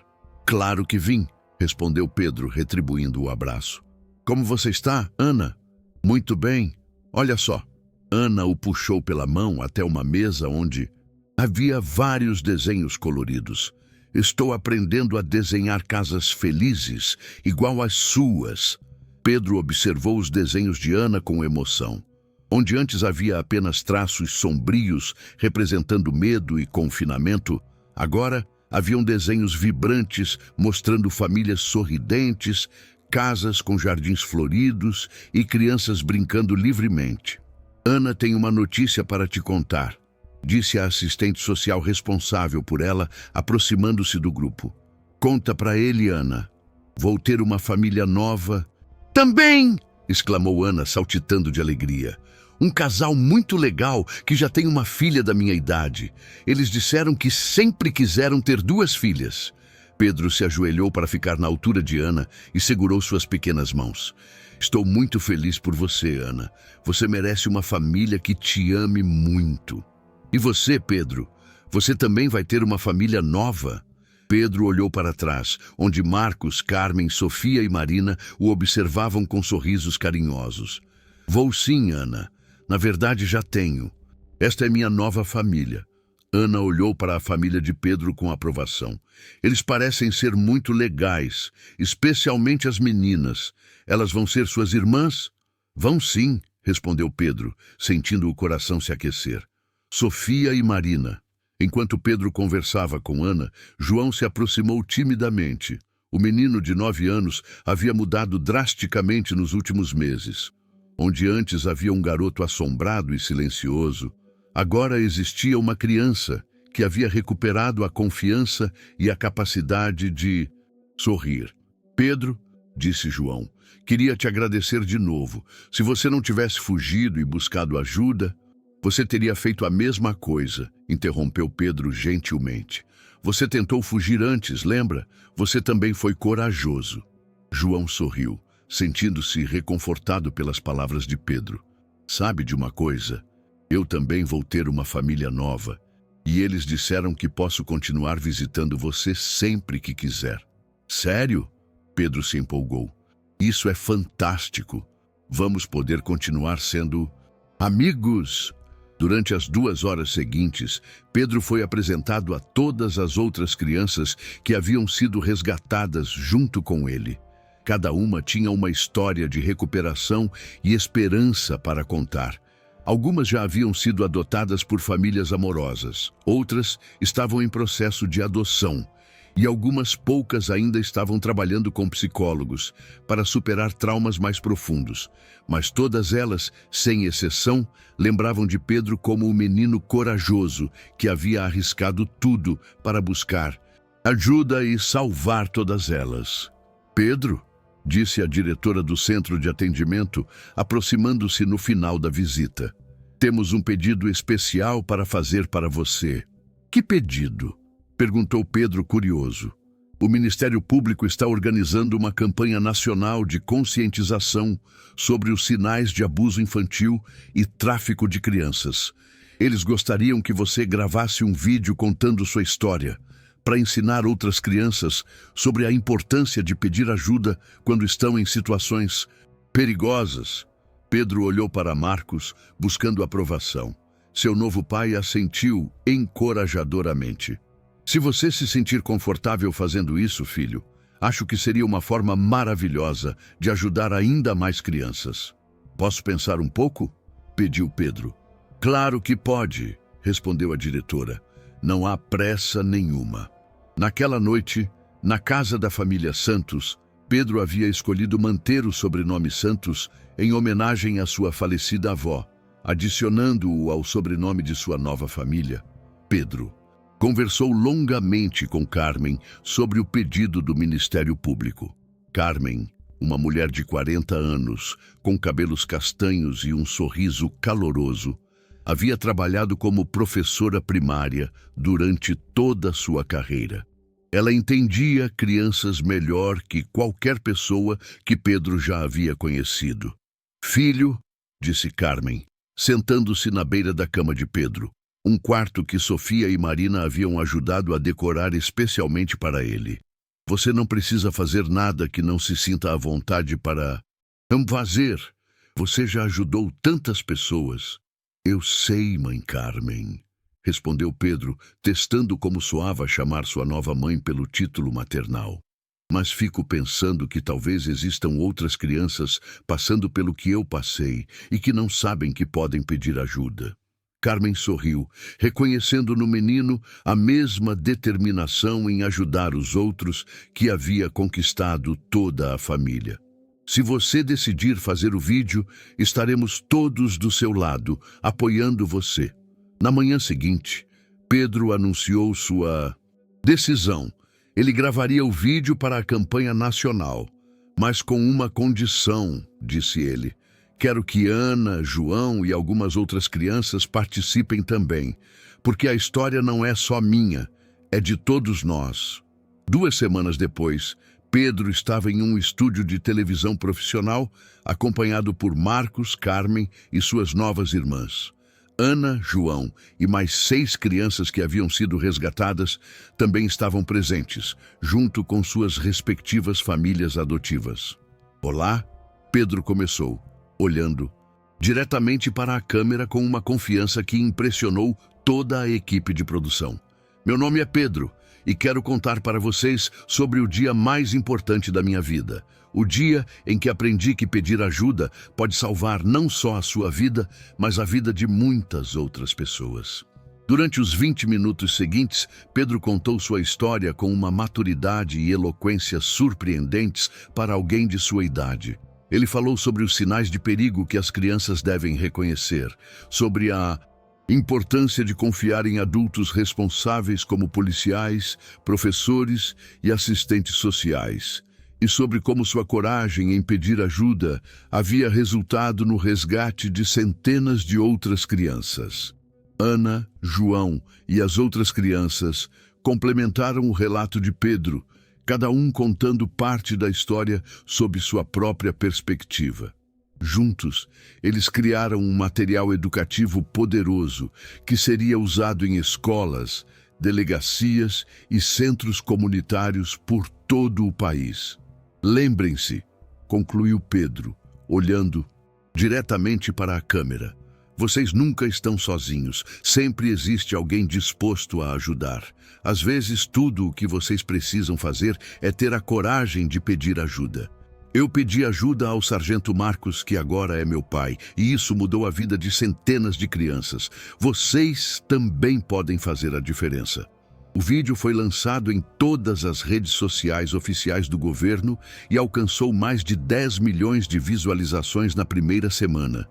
«Claro que vim», respondeu Pedro, retribuindo o abraço. «Como você está, Ana?» «Muito bem. Olha só». Ana o puxou pela mão até uma mesa onde havia vários desenhos coloridos. «Estou aprendendo a desenhar casas felizes, igual às suas». Pedro observou os desenhos de Ana com emoção. Onde antes havia apenas traços sombrios representando medo e confinamento, agora Haviam desenhos vibrantes mostrando famílias sorridentes, casas com jardins floridos e crianças brincando livremente. Ana tem uma notícia para te contar, disse a assistente social responsável por ela, aproximando-se do grupo. Conta para ele, Ana. Vou ter uma família nova. Também! Exclamou Ana, saltitando de alegria. Um casal muito legal que já tem uma filha da minha idade. Eles disseram que sempre quiseram ter 2 filhas. Pedro se ajoelhou para ficar na altura de Ana e segurou suas pequenas mãos. Estou muito feliz por você, Ana. Você merece uma família que te ame muito. E você, Pedro? Você também vai ter uma família nova? Pedro olhou para trás, onde Marcos, Carmen, Sofia e Marina o observavam com sorrisos carinhosos. Vou sim, Ana. Na verdade, já tenho. Esta é minha nova família. Ana olhou para a família de Pedro com aprovação. Eles parecem ser muito legais, especialmente as meninas. Elas vão ser suas irmãs? Vão sim, respondeu Pedro, sentindo o coração se aquecer. Sofia e Marina. Enquanto Pedro conversava com Ana, João se aproximou timidamente. O menino de 9 anos havia mudado drasticamente nos últimos meses. Onde antes havia um garoto assombrado e silencioso, agora existia uma criança que havia recuperado a confiança e a capacidade de sorrir. Pedro, disse João, queria te agradecer de novo. Se você não tivesse fugido e buscado ajuda, você teria feito a mesma coisa, interrompeu Pedro gentilmente. Você tentou fugir antes, lembra? Você também foi corajoso. João sorriu, sentindo-se reconfortado pelas palavras de Pedro. Sabe de uma coisa? Eu também vou ter uma família nova, e eles disseram que posso continuar visitando você sempre que quiser. Sério? Pedro se empolgou. Isso é fantástico. Vamos poder continuar sendo amigos. Durante as 2 horas seguintes, Pedro foi apresentado a todas as outras crianças que haviam sido resgatadas junto com ele. Cada uma tinha uma história de recuperação e esperança para contar. Algumas já haviam sido adotadas por famílias amorosas, outras estavam em processo de adoção, e algumas poucas ainda estavam trabalhando com psicólogos para superar traumas mais profundos. Mas todas elas, sem exceção, lembravam de Pedro como o menino corajoso que havia arriscado tudo para buscar ajuda e salvar todas elas. Pedro, disse a diretora do centro de atendimento, aproximando-se no final da visita. Temos um pedido especial para fazer para você. Que pedido? Perguntou Pedro curioso. O Ministério Público está organizando uma campanha nacional de conscientização sobre os sinais de abuso infantil e tráfico de crianças. Eles gostariam que você gravasse um vídeo contando sua história, para ensinar outras crianças sobre a importância de pedir ajuda quando estão em situações perigosas. Pedro olhou para Marcos, buscando aprovação. Seu novo pai assentiu encorajadoramente. Se você se sentir confortável fazendo isso, filho, acho que seria uma forma maravilhosa de ajudar ainda mais crianças. Posso pensar um pouco? Pediu Pedro. Claro que pode, respondeu a diretora. Não há pressa nenhuma. Naquela noite, na casa da família Santos, Pedro havia escolhido manter o sobrenome Santos em homenagem à sua falecida avó, adicionando-o ao sobrenome de sua nova família, Pedro. Conversou longamente com Carmen sobre o pedido do Ministério Público. Carmen, uma mulher de 40 anos, com cabelos castanhos e um sorriso caloroso, havia trabalhado como professora primária durante toda a sua carreira. Ela entendia crianças melhor que qualquer pessoa que Pedro já havia conhecido. Filho, disse Carmen, sentando-se na beira da cama de Pedro, um quarto que Sofia e Marina haviam ajudado a decorar especialmente para ele. Você não precisa fazer nada que não se sinta à vontade para fazer. Você já ajudou tantas pessoas. Eu sei, mãe Carmen, respondeu Pedro, testando como soava chamar sua nova mãe pelo título maternal. Mas fico pensando que talvez existam outras crianças passando pelo que eu passei e que não sabem que podem pedir ajuda. Carmen sorriu, reconhecendo no menino a mesma determinação em ajudar os outros que havia conquistado toda a família. Se você decidir fazer o vídeo, estaremos todos do seu lado, apoiando você. Na manhã seguinte, Pedro anunciou sua decisão. Ele gravaria o vídeo para a campanha nacional, mas com uma condição, disse ele. Quero que Ana, João e algumas outras crianças participem também, porque a história não é só minha, é de todos nós. 2 semanas depois, Pedro estava em um estúdio de televisão profissional, acompanhado por Marcos, Carmen e suas novas irmãs. Ana, João e mais 6 crianças que haviam sido resgatadas também estavam presentes, junto com suas respectivas famílias adotivas. Olá, Pedro começou, olhando diretamente para a câmera com uma confiança que impressionou toda a equipe de produção. Meu nome é Pedro e quero contar para vocês sobre o dia mais importante da minha vida. O dia em que aprendi que pedir ajuda pode salvar não só a sua vida, mas a vida de muitas outras pessoas. Durante os 20 minutos seguintes, Pedro contou sua história com uma maturidade e eloquência surpreendentes para alguém de sua idade. Ele falou sobre os sinais de perigo que as crianças devem reconhecer, sobre a importância de confiar em adultos responsáveis como policiais, professores e assistentes sociais, e sobre como sua coragem em pedir ajuda havia resultado no resgate de centenas de outras crianças. Ana, João e as outras crianças complementaram o relato de Pedro, cada um contando parte da história sob sua própria perspectiva. Juntos, eles criaram um material educativo poderoso que seria usado em escolas, delegacias e centros comunitários por todo o país. Lembrem-se, concluiu Pedro, olhando diretamente para a câmera. Vocês nunca estão sozinhos, sempre existe alguém disposto a ajudar. Às vezes, tudo o que vocês precisam fazer é ter a coragem de pedir ajuda. Eu pedi ajuda ao sargento Marcos, que agora é meu pai, e isso mudou a vida de centenas de crianças. Vocês também podem fazer a diferença. O vídeo foi lançado em todas as redes sociais oficiais do governo e alcançou mais de 10 milhões de visualizações na primeira semana.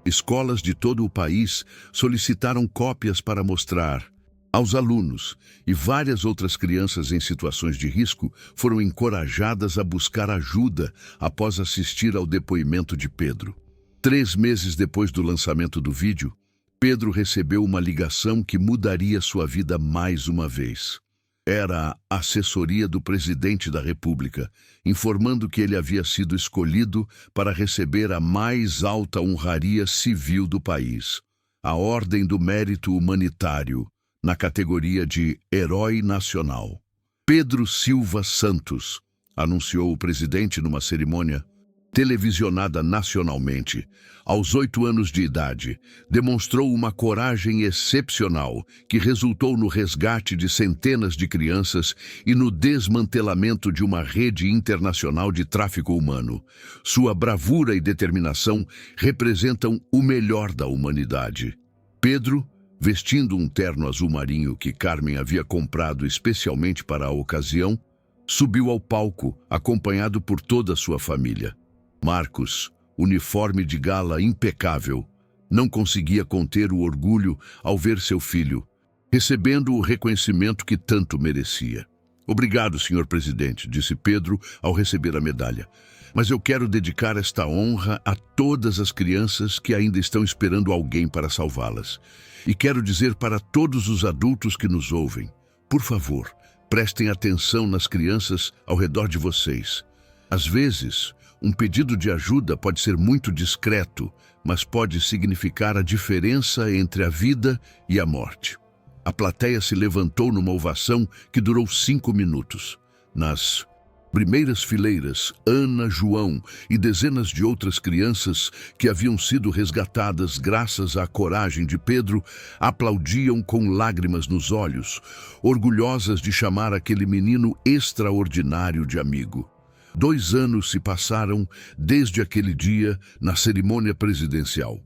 Escolas de todo o país solicitaram cópias para mostrar aos alunos, e várias outras crianças em situações de risco foram encorajadas a buscar ajuda após assistir ao depoimento de Pedro. 3 meses depois do lançamento do vídeo, Pedro recebeu uma ligação que mudaria sua vida mais uma vez. Era a assessoria do presidente da República, informando que ele havia sido escolhido para receber a mais alta honraria civil do país, a Ordem do Mérito Humanitário, na categoria de Herói Nacional. Pedro Silva Santos, anunciou o presidente numa cerimônia televisionada nacionalmente. Aos 8 anos de idade, demonstrou uma coragem excepcional que resultou no resgate de centenas de crianças e no desmantelamento de uma rede internacional de tráfico humano. Sua bravura e determinação representam o melhor da humanidade. Pedro, vestindo um terno azul marinho que Carmen havia comprado especialmente para a ocasião, subiu ao palco, acompanhado por toda a sua família. Marcos, uniforme de gala impecável, não conseguia conter o orgulho ao ver seu filho, recebendo o reconhecimento que tanto merecia. Obrigado, senhor presidente, disse Pedro ao receber a medalha. Mas eu quero dedicar esta honra a todas as crianças que ainda estão esperando alguém para salvá-las. E quero dizer para todos os adultos que nos ouvem, por favor, prestem atenção nas crianças ao redor de vocês. Às vezes, um pedido de ajuda pode ser muito discreto, mas pode significar a diferença entre a vida e a morte. A plateia se levantou numa ovação que durou 5 minutos. Nas primeiras fileiras, Ana, João e dezenas de outras crianças que haviam sido resgatadas graças à coragem de Pedro aplaudiam com lágrimas nos olhos, orgulhosas de chamar aquele menino extraordinário de amigo. 2 anos se passaram desde aquele dia na cerimônia presidencial.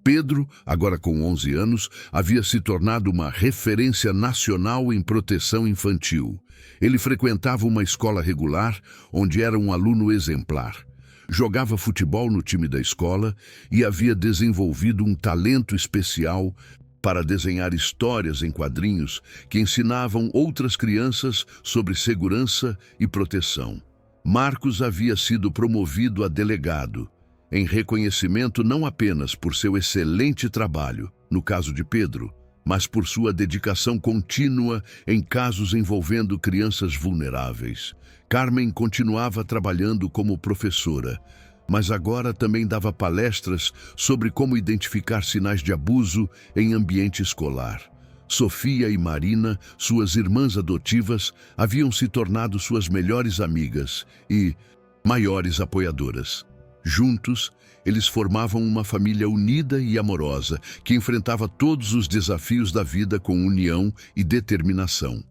Pedro, agora com 11 anos, havia se tornado uma referência nacional em proteção infantil. Ele frequentava uma escola regular, onde era um aluno exemplar. Jogava futebol no time da escola e havia desenvolvido um talento especial para desenhar histórias em quadrinhos que ensinavam outras crianças sobre segurança e proteção. Marcos havia sido promovido a delegado, em reconhecimento não apenas por seu excelente trabalho, no caso de Pedro, mas por sua dedicação contínua em casos envolvendo crianças vulneráveis. Carmen continuava trabalhando como professora, mas agora também dava palestras sobre como identificar sinais de abuso em ambiente escolar. Sofia e Marina, suas irmãs adotivas, haviam se tornado suas melhores amigas e maiores apoiadoras. Juntos, eles formavam uma família unida e amorosa que enfrentava todos os desafios da vida com união e determinação.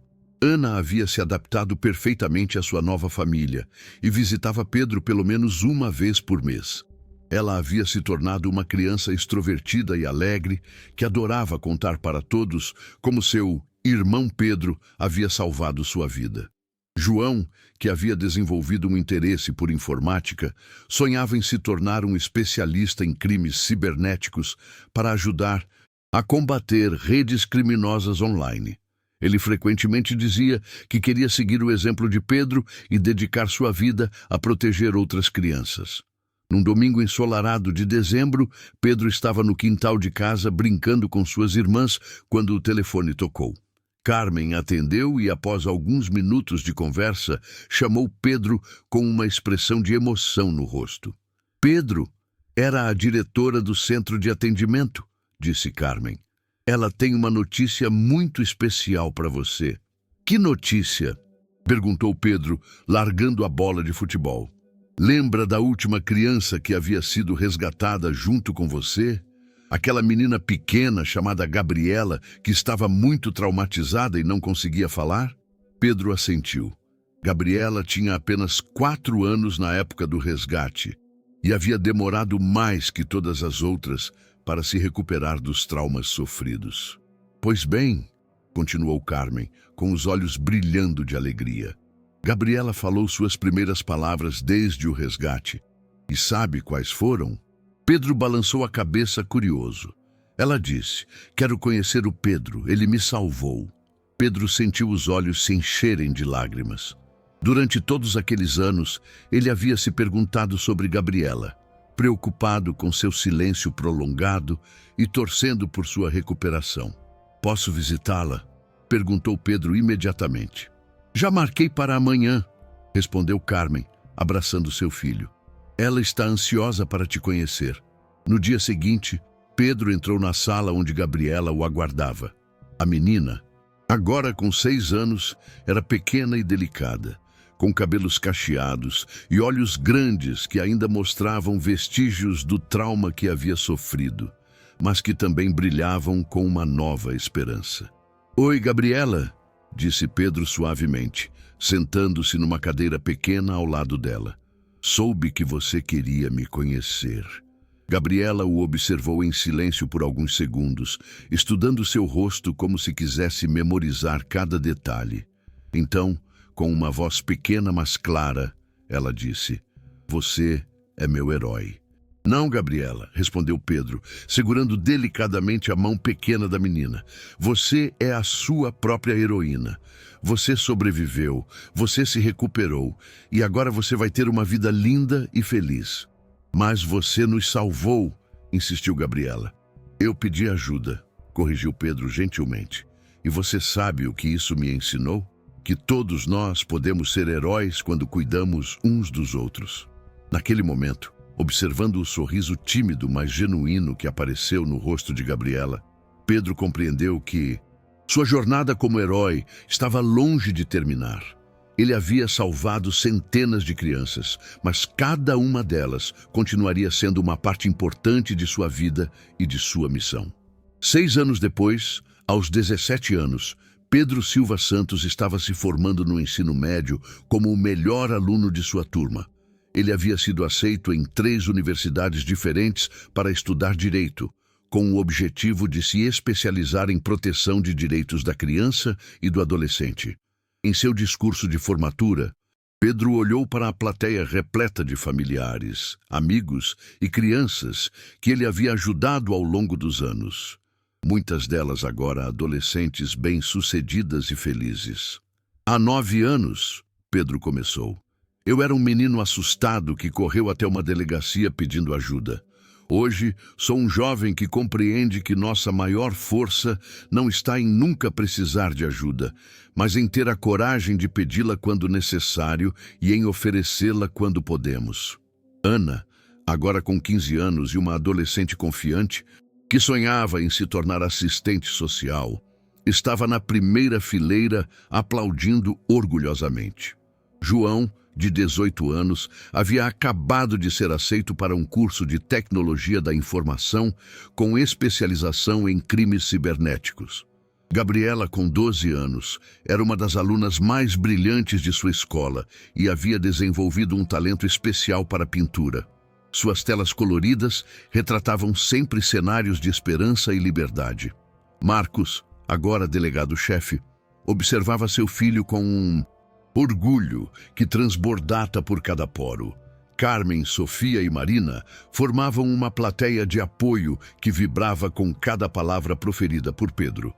Ana havia se adaptado perfeitamente à sua nova família e visitava Pedro pelo menos uma vez por mês. Ela havia se tornado uma criança extrovertida e alegre que adorava contar para todos como seu irmão Pedro havia salvado sua vida. João, que havia desenvolvido um interesse por informática, sonhava em se tornar um especialista em crimes cibernéticos para ajudar a combater redes criminosas online. Ele frequentemente dizia que queria seguir o exemplo de Pedro e dedicar sua vida a proteger outras crianças. Num domingo ensolarado de dezembro, Pedro estava no quintal de casa brincando com suas irmãs quando o telefone tocou. Carmen atendeu e, após alguns minutos de conversa, chamou Pedro com uma expressão de emoção no rosto. Pedro, era a diretora do centro de atendimento, disse Carmen. Ela tem uma notícia muito especial para você. Que notícia? Perguntou Pedro, largando a bola de futebol. Lembra da última criança que havia sido resgatada junto com você? Aquela menina pequena chamada Gabriela, que estava muito traumatizada e não conseguia falar? Pedro assentiu. Gabriela tinha apenas 4 anos na época do resgate e havia demorado mais que todas as outras para se recuperar dos traumas sofridos. Pois bem, continuou Carmen, com os olhos brilhando de alegria. Gabriela falou suas primeiras palavras desde o resgate. E sabe quais foram? Pedro balançou a cabeça curioso. Ela disse, quero conhecer o Pedro, ele me salvou. Pedro sentiu os olhos se encherem de lágrimas. Durante todos aqueles anos, ele havia se perguntado sobre Gabriela, preocupado com seu silêncio prolongado e torcendo por sua recuperação. Posso visitá-la? Perguntou Pedro imediatamente. Já marquei para amanhã, respondeu Carmen, abraçando seu filho. Ela está ansiosa para te conhecer. No dia seguinte, Pedro entrou na sala onde Gabriela o aguardava. A menina, agora com 6 anos, era pequena e delicada, com cabelos cacheados e olhos grandes que ainda mostravam vestígios do trauma que havia sofrido, mas que também brilhavam com uma nova esperança. Oi, Gabriela, disse Pedro suavemente, sentando-se numa cadeira pequena ao lado dela. Soube que você queria me conhecer. Gabriela o observou em silêncio por alguns segundos, estudando seu rosto como se quisesse memorizar cada detalhe. Então, com uma voz pequena mas clara, ela disse, você é meu herói. Não, Gabriela, respondeu Pedro, segurando delicadamente a mão pequena da menina. Você é a sua própria heroína. Você sobreviveu, você se recuperou e agora você vai ter uma vida linda e feliz. Mas você nos salvou, insistiu Gabriela. Eu pedi ajuda, corrigiu Pedro gentilmente. E você sabe o que isso me ensinou? Que todos nós podemos ser heróis quando cuidamos uns dos outros. Naquele momento, observando o sorriso tímido, mas genuíno que apareceu no rosto de Gabriela, Pedro compreendeu que sua jornada como herói estava longe de terminar. Ele havia salvado centenas de crianças, mas cada uma delas continuaria sendo uma parte importante de sua vida e de sua missão. 6 anos depois, aos 17 anos, Pedro Silva Santos estava se formando no ensino médio como o melhor aluno de sua turma. Ele havia sido aceito em 3 universidades diferentes para estudar direito, com o objetivo de se especializar em proteção de direitos da criança e do adolescente. Em seu discurso de formatura, Pedro olhou para a plateia repleta de familiares, amigos e crianças que ele havia ajudado ao longo dos anos. Muitas delas agora adolescentes bem-sucedidas e felizes. Há 9 anos, Pedro começou. Eu era um menino assustado que correu até uma delegacia pedindo ajuda. Hoje, sou um jovem que compreende que nossa maior força não está em nunca precisar de ajuda, mas em ter a coragem de pedi-la quando necessário e em oferecê-la quando podemos. Ana, agora com 15 anos e uma adolescente confiante, que sonhava em se tornar assistente social, estava na primeira fileira aplaudindo orgulhosamente. João, de 18 anos, havia acabado de ser aceito para um curso de tecnologia da informação com especialização em crimes cibernéticos. Gabriela, com 12 anos, era uma das alunas mais brilhantes de sua escola e havia desenvolvido um talento especial para a pintura. Suas telas coloridas retratavam sempre cenários de esperança e liberdade. Marcos, agora delegado-chefe, observava seu filho com um orgulho que transbordava por cada poro. Carmen, Sofia e Marina formavam uma plateia de apoio que vibrava com cada palavra proferida por Pedro.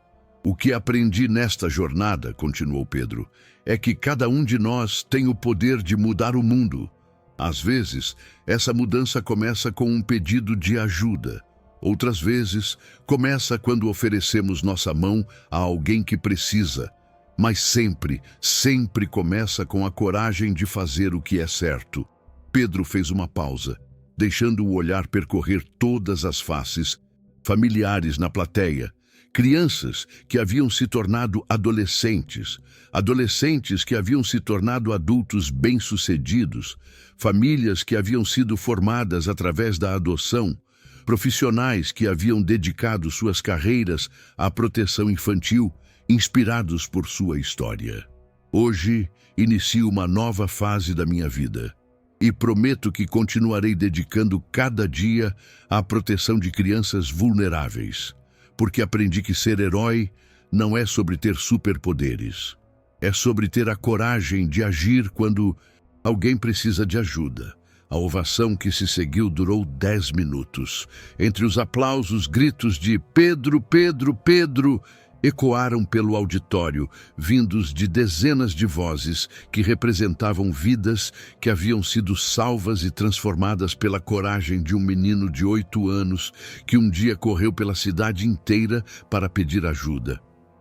O que aprendi nesta jornada, continuou Pedro, é que cada um de nós tem o poder de mudar o mundo. Às vezes, essa mudança começa com um pedido de ajuda. Outras vezes, começa quando oferecemos nossa mão a alguém que precisa. Mas sempre, sempre começa com a coragem de fazer o que é certo. Pedro fez uma pausa, deixando o olhar percorrer todas as faces, familiares na plateia, crianças que haviam se tornado adolescentes, adolescentes que haviam se tornado adultos bem-sucedidos, famílias que haviam sido formadas através da adoção, profissionais que haviam dedicado suas carreiras à proteção infantil, inspirados por sua história. Hoje, inicio uma nova fase da minha vida e prometo que continuarei dedicando cada dia à proteção de crianças vulneráveis, porque aprendi que ser herói não é sobre ter superpoderes, é sobre ter a coragem de agir quando alguém precisa de ajuda. A ovação que se seguiu durou 10 minutos. Entre os aplausos, gritos de "Pedro, Pedro, Pedro!" ecoaram pelo auditório, vindos de dezenas de vozes que representavam vidas que haviam sido salvas e transformadas pela coragem de um menino de 8 anos que um dia correu pela cidade inteira para pedir ajuda.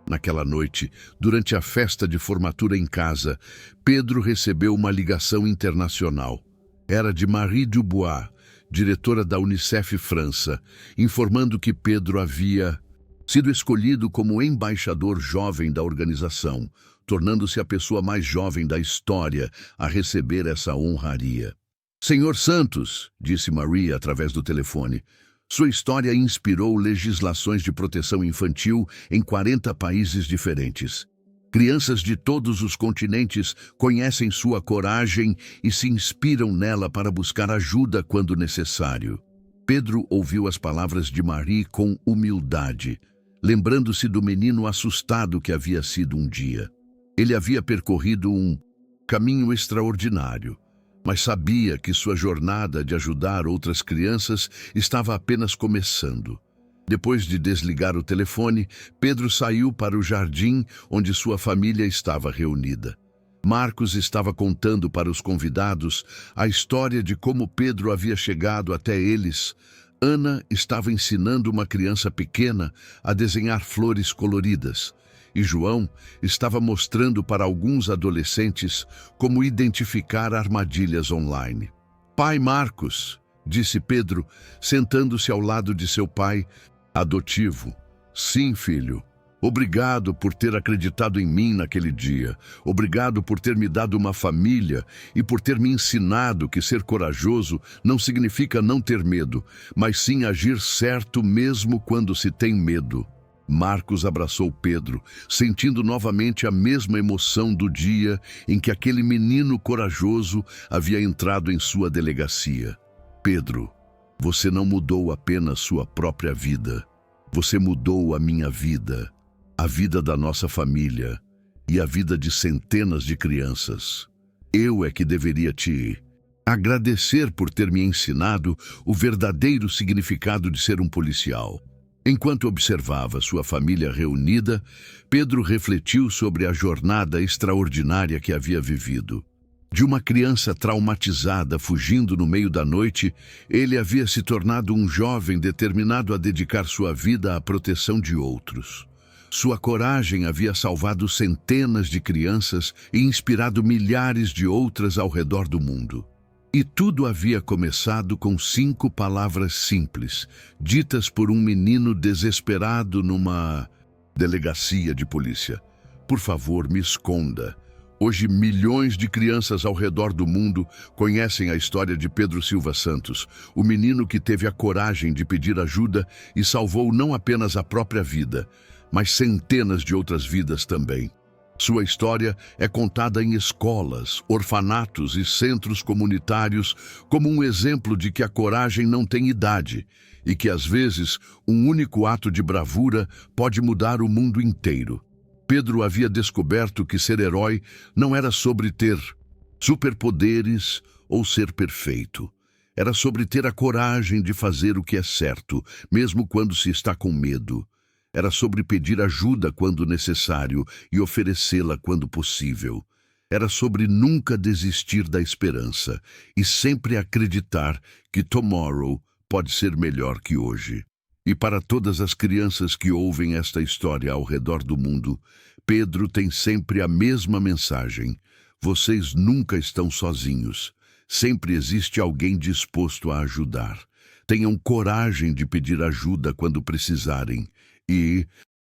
Naquela noite, durante a festa de formatura em casa, Pedro recebeu uma ligação internacional. Era de Marie Dubois, diretora da Unicef França, informando que Pedro havia sido escolhido como embaixador jovem da organização, tornando-se a pessoa mais jovem da história a receber essa honraria. "Senhor Santos", disse Maria através do telefone, sua história inspirou legislações de proteção infantil em 40 países diferentes. Crianças de todos os continentes conhecem sua coragem e se inspiram nela para buscar ajuda quando necessário. Pedro ouviu as palavras de Marie com humildade, lembrando-se do menino assustado que havia sido um dia. Ele havia percorrido um caminho extraordinário, mas sabia que sua jornada de ajudar outras crianças estava apenas começando. Depois de desligar o telefone, Pedro saiu para o jardim onde sua família estava reunida. Marcos estava contando para os convidados a história de como Pedro havia chegado até eles. Ana estava ensinando uma criança pequena a desenhar flores coloridas, e João estava mostrando para alguns adolescentes como identificar armadilhas online. "Pai Marcos", disse Pedro, sentando-se ao lado de seu pai adotivo. "Sim, filho. Obrigado por ter acreditado em mim naquele dia. Obrigado por ter me dado uma família e por ter me ensinado que ser corajoso não significa não ter medo, mas sim agir certo mesmo quando se tem medo." Marcos abraçou Pedro, sentindo novamente a mesma emoção do dia em que aquele menino corajoso havia entrado em sua delegacia. "Pedro", Você não mudou apenas sua própria vida. Você mudou a minha vida, a vida da nossa família e a vida de centenas de crianças. Eu é que deveria te agradecer por ter me ensinado o verdadeiro significado de ser um policial. Enquanto observava sua família reunida, Pedro refletiu sobre a jornada extraordinária que havia vivido. De uma criança traumatizada fugindo no meio da noite, ele havia se tornado um jovem determinado a dedicar sua vida à proteção de outros. Sua coragem havia salvado centenas de crianças e inspirado milhares de outras ao redor do mundo. E tudo havia começado com 5 palavras simples, ditas por um menino desesperado numa delegacia de polícia. Por favor, me esconda. Hoje, milhões de crianças ao redor do mundo conhecem a história de Pedro Silva Santos, o menino que teve a coragem de pedir ajuda e salvou não apenas a própria vida, mas centenas de outras vidas também. Sua história é contada em escolas, orfanatos e centros comunitários como um exemplo de que a coragem não tem idade e que, às vezes, um único ato de bravura pode mudar o mundo inteiro. Pedro havia descoberto que ser herói não era sobre ter superpoderes ou ser perfeito. Era sobre ter a coragem de fazer o que é certo, mesmo quando se está com medo. Era sobre pedir ajuda quando necessário e oferecê-la quando possível. Era sobre nunca desistir da esperança e sempre acreditar que tomorrow pode ser melhor que hoje. E para todas as crianças que ouvem esta história ao redor do mundo, Pedro tem sempre a mesma mensagem. Vocês nunca estão sozinhos. Sempre existe alguém disposto a ajudar. Tenham coragem de pedir ajuda quando precisarem. E,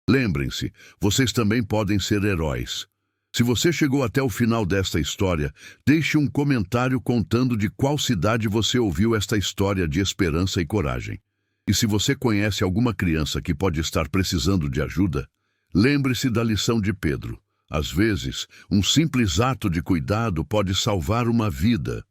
lembrem-se, vocês também podem ser heróis. Se você chegou até o final desta história, deixe um comentário contando de qual cidade você ouviu esta história de esperança e coragem. E se você conhece alguma criança que pode estar precisando de ajuda, lembre-se da lição de Pedro. Às vezes, um simples ato de cuidado pode salvar uma vida.